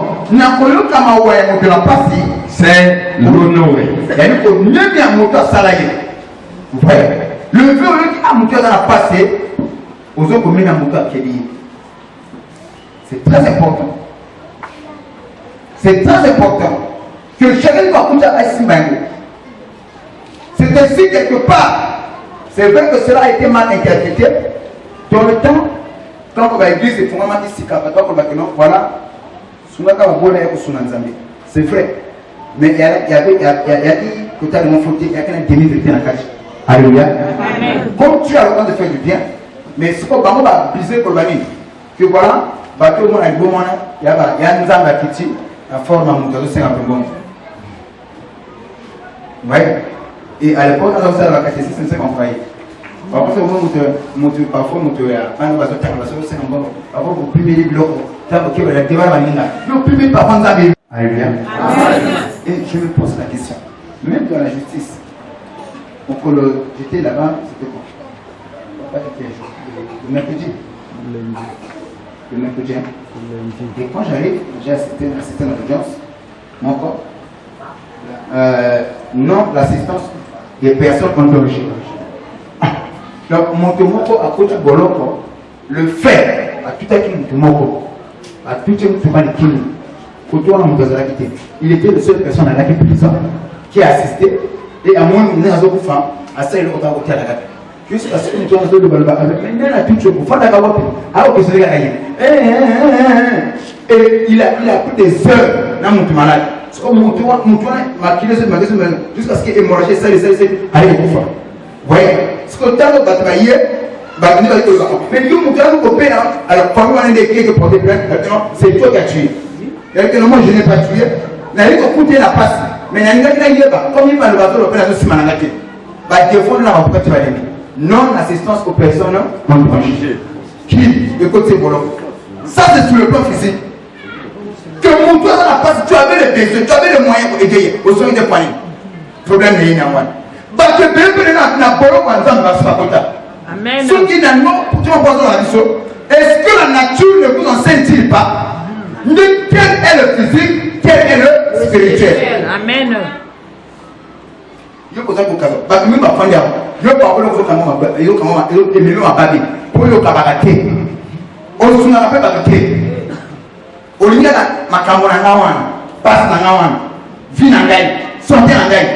c'est l'honorer. Le vieux qui a monté dans la passé, aux autres communes à monter à Kéli. C'est très important. C'est très important que chacun va compter à Simango. C'est ainsi quelque part. C'est vrai que cela a été mal interprété. Dans le temps, quand on va à l'église, c'est vraiment ici, voilà. C'est vrai. Mais il y a dit que tu as mon faute, il y a qu'un demi-vérité dans la cage. Alléluia. Comme tu as le temps de faire du bien, mais ce qu'on va biser pour le banni, que voilà, bateau mon avec bon il y a un zamba qui la forme à mon dos, c'est un peu bon. Ouais. Et à l'époque, on a aussi la catéchisme, c'est qu'on croyait. Parfois, vous primez les blocs. Alléluia. Et je me pose la question. Même dans la justice, j'étais là-bas, c'était quoi? Le mercredi. Le mercredi. Et quand j'arrive, j'ai assisté à une audience. Mon corps. Non, l'assistance des personnes endommagées. Donc, mon tomoko à côté de Boloko, le fait à tout à qui mon tomoko, à tout à qui mon il était la seule personne à la qui a assisté et à moi, il y a d'autres femmes à celle qui a été à la gare. Jusqu'à ce que nous avons de Balba avec mais il a tout pour faire la gare. Alors que c'est le gars. Et il a pris des heures dans mon malade. Mon toit m'a quitté ce magasin jusqu'à ce qu'il ait hémorragié ça, allez, pour faire. Vous voyez, ce que tu as bataillé, mais nous, nous avons coupé à la famille, on a des qui portent plainte, c'est toi qui as tué. Moi, je n'ai pas tué. Je n'ai pas coupé la passe. Mais il y a comme il va le bateau, le pénal de Simanagate. Défendre la pourquoi tu vas l'aimer. Non-assistance aux personnes endommagées. Qui écoute ces volants. Ça, c'est sur le plan physique. Que mon toit dans la passe, tu avais les besoins, tu avais les moyens pour égayer au sommet des poignets. Problème n'est pas là. Parce que bien na bolo kwa nzambe basipakota. Amen. Ceux qui n'ont pas besoin de la mission, est-ce que la nature ne vous enseigne-t-il pas quel est le physique, quel est le spirituel? Amen. Je pose un peu de questions. Parce que même ma famille, je ne parle pas de babi. Pour le cabaret, on se rappelle pas que au lieu de ma camarade, passe na ngawan, vie na ngai, santé na ngai.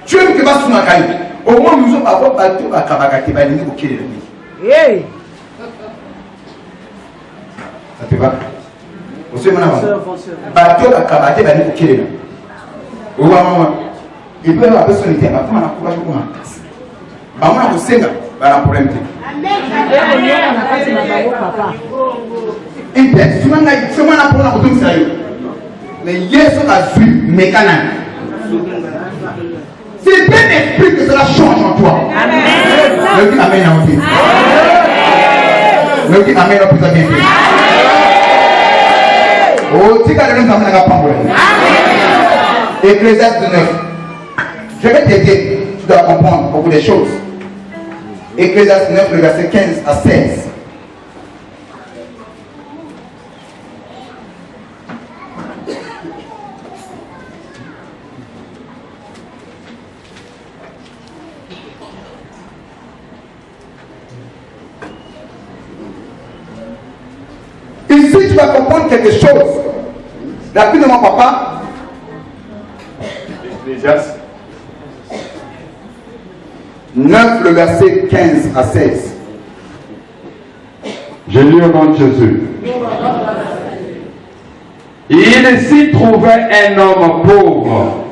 Tu aimes que va sur ma caille. Au moins, nous avons pas battu à Kabakati, va venir au Kiri. Ça te va? Vous savez, battu à Kabakati, va venir au Kiri. Au moment, il peut y avoir personne qui a pas mal à courage pour moi. Maman, vous savez, va la problème. Et bien, souvent, c'est moi la problème pour tout ça. Mais hier, ce a su, mécanique. C'est bien l'esprit que cela change en toi. Amen. Le dit Amen à aussi. Le dit Amen à plus à bien. Oh, tu as le nom de la parole. Ecclésiaste 9. Je vais t'aider. Tu dois comprendre beaucoup de choses. Ecclésiaste 9, le verset 15 à 16. Ici, tu vas comprendre quelque chose. La pluie de mon papa. Ecclésiaste 9, le verset 15 à 16. Je lis au nom de Jésus. Il s'y trouvait un homme pauvre,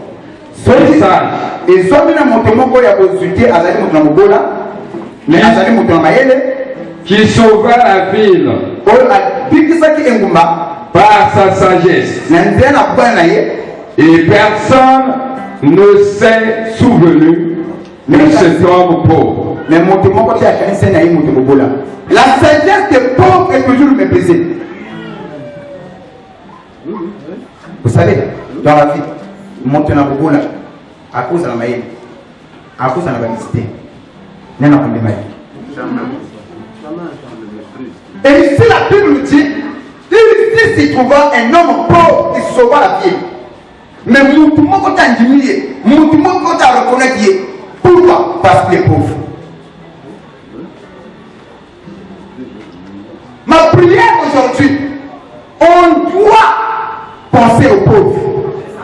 et sage. Et Zomina Montemoko ya Bozuté, Azali Montenamobola, mais Azali Montenamayele, qui sauva la ville par sa sagesse. Et personne ne s'est souvenu de cet homme pauvre. La sagesse des pauvres est toujours méprisée. Vous savez, dans la vie, Montenamobola, à cause de la maïe, à cause de la vanité, il n'y a pas de maïe. Et ici la Bible dit, il s'y trouva un homme pauvre qui sauva la vie. Mais Moutoumou quand on humilié, Moutoumou quand on reconnaît Dieu. Pourquoi? Parce qu'il est pauvre. Ma prière aujourd'hui, on doit penser aux pauvres.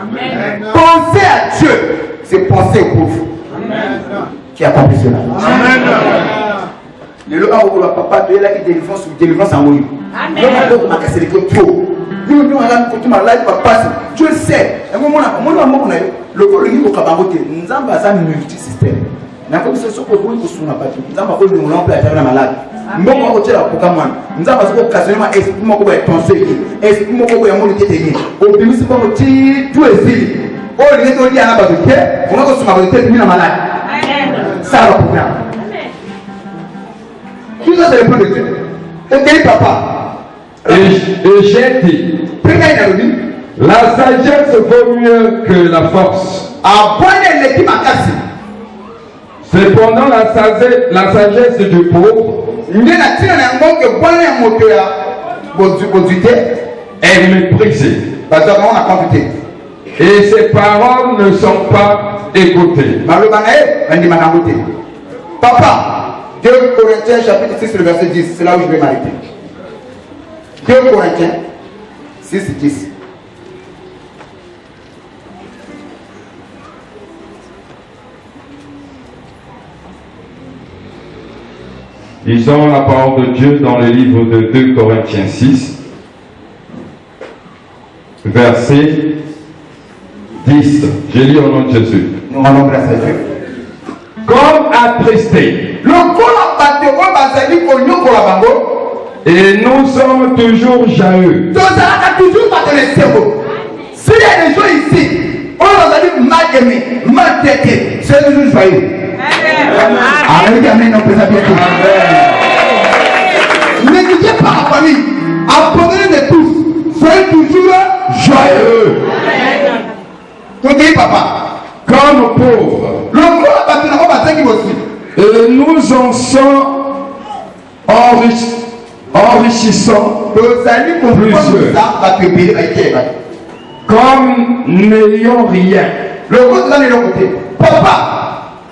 Amen. Penser à Dieu, c'est penser aux pauvres. Amen. Qui a compris cela? Amen. Le loa où le papa de la délivrance en moyen. Amen. C'est le trop. Nous allons malade papa. Dieu sait. Et moi le niveau kabangote. Nous avons un multi-système. Nous avons ce que vous pouvez soutenir pas. Nous avons fait nous l'emploi à la malade. Nous avons fait la programme. Nous avons fait occasionnellement esprit moi pour être pensé. Esprit moi pour être monité technique. Au début c'est pas petit tout est oh les gens qui à la base de on va se faire monter ni la malade. Ça va programme. Tout ça, c'est le plan de Dieu. Et papa. Et j'ai dit, la sagesse vaut mieux que la force. Cependant, la sagesse du pauvre est méprisée. Et ses paroles ne sont pas écoutées. Papa, 2 Corinthiens chapitre 6, le verset 10, c'est là où je vais m'arrêter. 2 Corinthiens 6, 10. Lisons la parole de Dieu dans le livre de 2 Corinthiens 6, verset 10. Je lis au nom de Jésus. Nous rendons grâce à Dieu. Comme attristé. Et nous sommes toujours jaloux. S'il y a des gens ici, on va dire mal aimé, mal traité, c'est toujours joyeux. Amen, amen, on peut s'appeler. Négligez pas la famille, abandonnez de tous, soyez toujours joyeux. Tu dis papa, comme pauvres. Et nous en sommes enrichissants plusieurs. Comme n'ayant rien. Le côté dans le côté. Papa,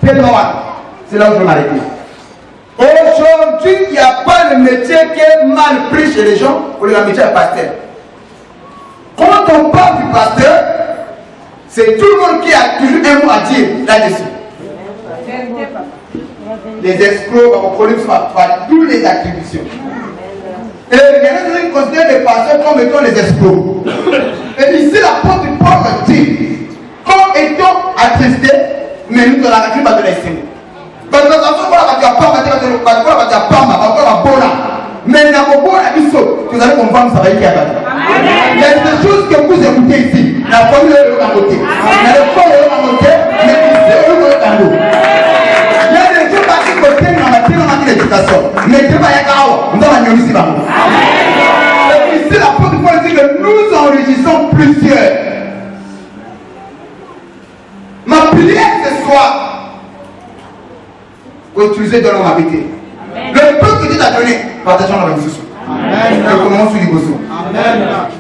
c'est là où je vais m'arrêter. Aujourd'hui, il n'y a pas le métier qui est mal pris chez les gens pour le métier de pasteur. Quand on parle du pasteur, c'est tout le monde qui a toujours un mot à dire là-dessus. Les escrocs, on connaît toutes les attributions. Et les gens considèrent les pasteurs comme étant les escrocs. Et ici, la porte du pauvre dit, comme étant attristés, mais nous, dans la nature, pas de l'estime. Parce que dans ce cas-là, tu as pas, mais dans vos bons habits, vous allez comprendre ça va être capable. Il y a des choses que vous écoutez ici. La famille est à côté. La foi est à côté. Mais ici, on est à l'eau. Il y a des choses qui sont côté dans la matière d'éducation. Mais Dieu va y avoir. Nous allons ici. Et ici, la porte du point dit que nous enrichissons plusieurs. Ma prière ce soir, pour utiliser dans l'homme habité. Le peu que Dieu t'a donné, partageons la bénédiction. Je commence sur les besoins.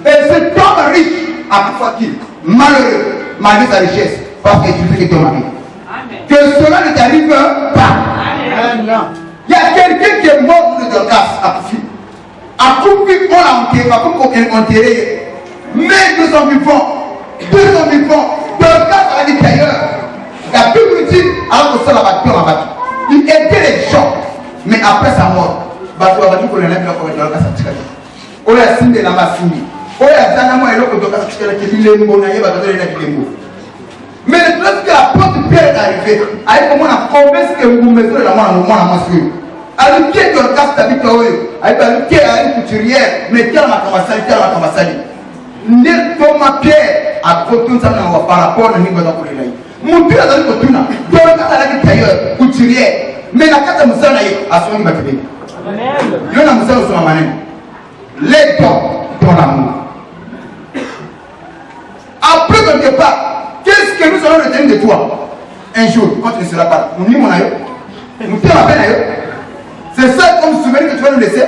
Et cet homme riche, à toute fois qu'il malheureux, malgré sa richesse, parce qu'il utilise ton mari. Que cela ne t'arrive pas. Il y a quelqu'un qui est mort pour le Dorcas à Koufi. À Koufi, on l'a enterré, à Koufi, on l'a enterré. Mais 200 vivants, 200 vivants, Dorcas a dit d'ailleurs. La Bible dit, alors que ça l'a battu, on l'a battu. Il aidait les gens, mais après sa mort, bateau a battu pour les nègres pour le Dorcas à Tchikali. On a signé la massini. On a zanama et l'autre Dorcas à Tchikali qui dit les mots, on a battu les nègres. Mais lorsque la porte de Pierre est arrivée, avec comment on a convaincu que vous mettez la main à la massue. Alors, qui est Dorcas d'habitude, avec qui est une couturière, mais qui a la camassali. N'est pas Pierre à côté de ça par rapport à niveau de mon Dieu a donné le tuna. Dorcas a la tailleur, couturière. Mais la carte de Moussa a son imaginé. Il y a un Moussa sur la manette. Les dons dans l'amour. Après, quelque part, qu'est-ce que nous allons retenir de toi? Un jour, quand tu ne seras pas là, nous n'y mon aïeux. Nous faisons la peine aïeux. C'est ça comme souvenir que tu vas nous laisser.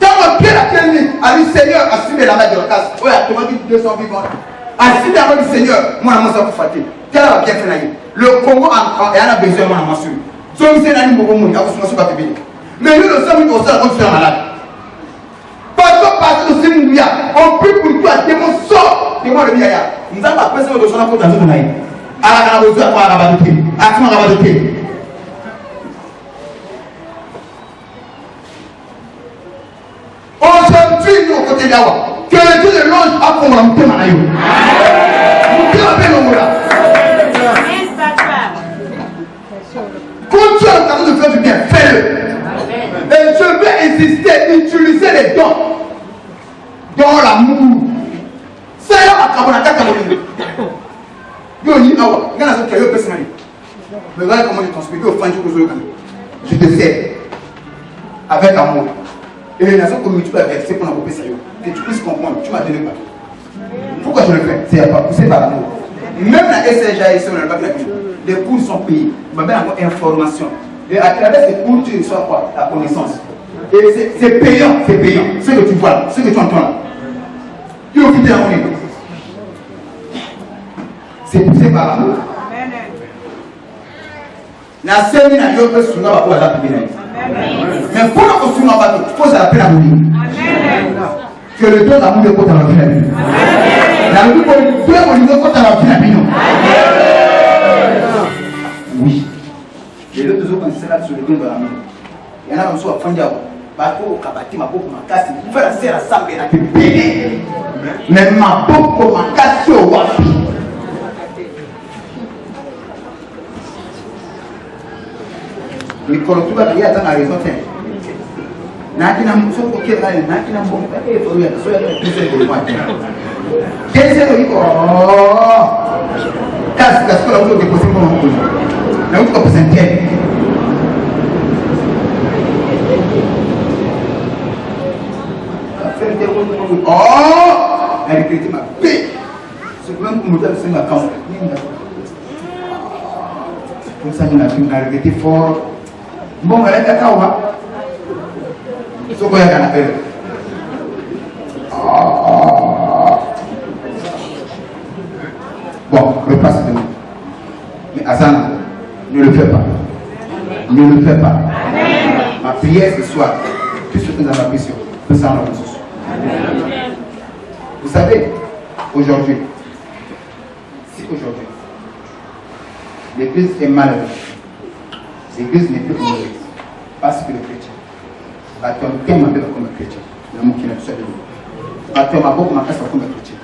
Quand Pierre a tenu, a dit Seigneur, assume la main de la casse. Oui, tu m'as dit 200 vivants. Assume la main du Seigneur. Moi, je vais vous fatiguer. Quel a bien fait naïe? Le Congo a besoin de moi, monsieur. Si on sait naïe, beaucoup de monde, on ne pas bébé. Mais nous, nous sommes au sein de notre malade. Parce que c'est mon bien, on peut pour toi, démon sort, démon le bien. Nous avons appris ça de son apôtre dans une naïe. À la besoin de rabadoter, à son rabadoter. Aujourd'hui, nous, au côté d'Awa, que le Dieu de l'ange a pour monter ma naïe. Monter ma peine au moula. Quand tu as l'occasion de faire du bien, fais-le. Et je vais insister, utiliser les dons dans l'amour. Ça y est, ma cabane, ta cabane. Yo ni awa, ngana so kayo personally. Mais voilà comment je t'explique au fin du jour. Je te sers avec amour. Et les nations comme tu vas verser pour l'envoyer ça. Que tu puisses comprendre, tu m'as donné pas. Pourquoi je le fais? C'est pas poussé par l'amour. Même la SRJ ici, on n'a pas la vie. Les cours sont payés. On va avoir information. Et à travers ces cours, tu reçois quoi? La connaissance. Et c'est payant, c'est payant. Ce que tu vois, ce que tu entends là. Tu es occupé à mon niveau. C'est poussé par l'amour. La scène n'a pas de souci pour la paix. Mais pour la construire en bateau, il faut se la paix à mourir. Que le don d'amour de côté à la vie. La vie pour le don au niveau côté à la vie. Oui. Et l'autre chose, c'est là sur le don de l'amour. Il y en a qui sont à fond bateau, kabati, ma peau, ma casse. Il faut la serre à ça, mais la paix. Mais ma peau, ma casse, au wapi. Le collectif va dire à raison. N'a-t-il pas besoin de faire n'a-t-il pas besoin de faire de moi. Quel est le niveau? Casse que la route est possible pour nous. La route est possible. Elle est chrétienne, ma paix. C'est même pour nous dire que c'est ma cause. Comme ça, nous avons regretté fort. Bon, elle est d'accord. Ce qu'on a fait. Bon, repasse de nous. Mais Hassan, ne le fais pas. Ne le fais pas. Ma prière ce soir, tout ce que nous avons appris sur, nous allons le ressources. Vous savez, aujourd'hui, si aujourd'hui, l'Église est malheureuse, l'Église n'est plus mauvaise, parce que le chrétien, bâton qu'elle m'appelle comme un chrétien, l'amour qui n'a pas de nous. Bâton m'a beaucoup m'appelle comme un chrétien.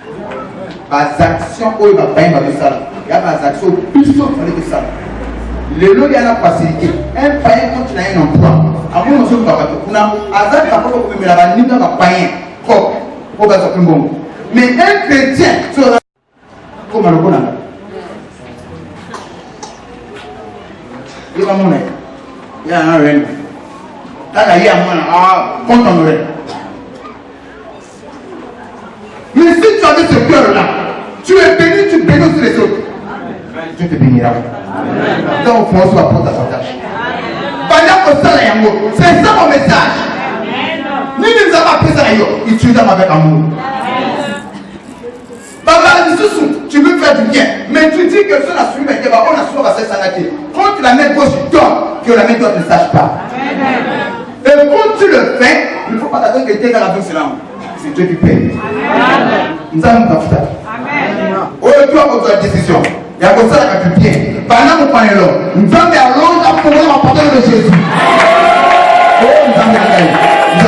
Les actions où il va pas de ça, il y a des actions plus sautes que ça. Le lot il y a la facilité. Un païen quand il a un emploi, après on se fait pas tout. On a azar qui a pas comme la vanille dans un païen, comme ça plus bon. Mais un chrétien, comme le bon il va mon il y a un reine. Là, il y a un contre un reine. Mais si tu avais ce cœur-là, tu es béni, tu bénis aussi les autres. Dieu te bénira. Donc, il faut apporter ta tâche. C'est ça mon message. Ni nous avons appris ça, il tue avec amour. Tu veux faire du bien, mais tu dis que ça n'a suivi, mais on a souvent passé ça. Quand tu la mets gauche, tu dors, que la main droite ne sache pas. Et quand tu le fais, il ne faut pas t'attendre que tu aies la vie, c'est Dieu qui paie. Nous allons faire ça. Oh, tu as votre décision. Il y a comme ça la tu bien. Pendant mon panneau, nous allons vers l'autre pour la parole de Jésus. Oh, nous allons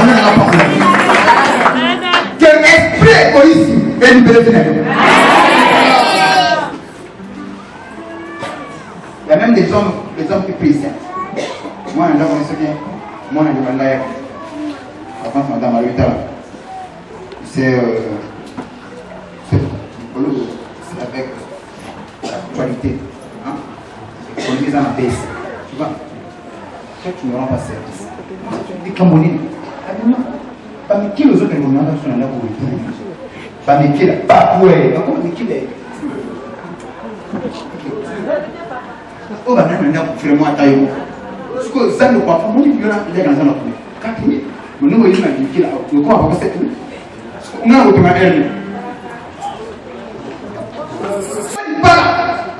la parole. Que l'esprit égoïste est libéré de nous. Il y a même des hommes qui prient ça. Moi, je connais bien. Moi, je vais aller. Avant, madame Marita, c'est avec l'actualité. On est dans la baisse. Tu vois, toi, tu ne rends pas service. Tu dis Camerounais. Pas mais qui les autres sont là pour le pas mais qui là. Pas ouais. Comment mais qui là. Oh, bah, non, vraiment, taille. Parce que ça ne va pas. Moi, je vais dans un autre. Quand il est, nous nous voyons qui là. Le corps va pas s'être. On a automatique.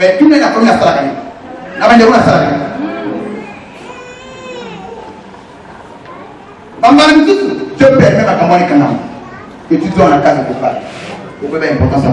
Mais tu n'es pas comme la salle. La bande de la salle. Je permets à Cameroun que tu dois la case de parler. Vous pouvez important ça.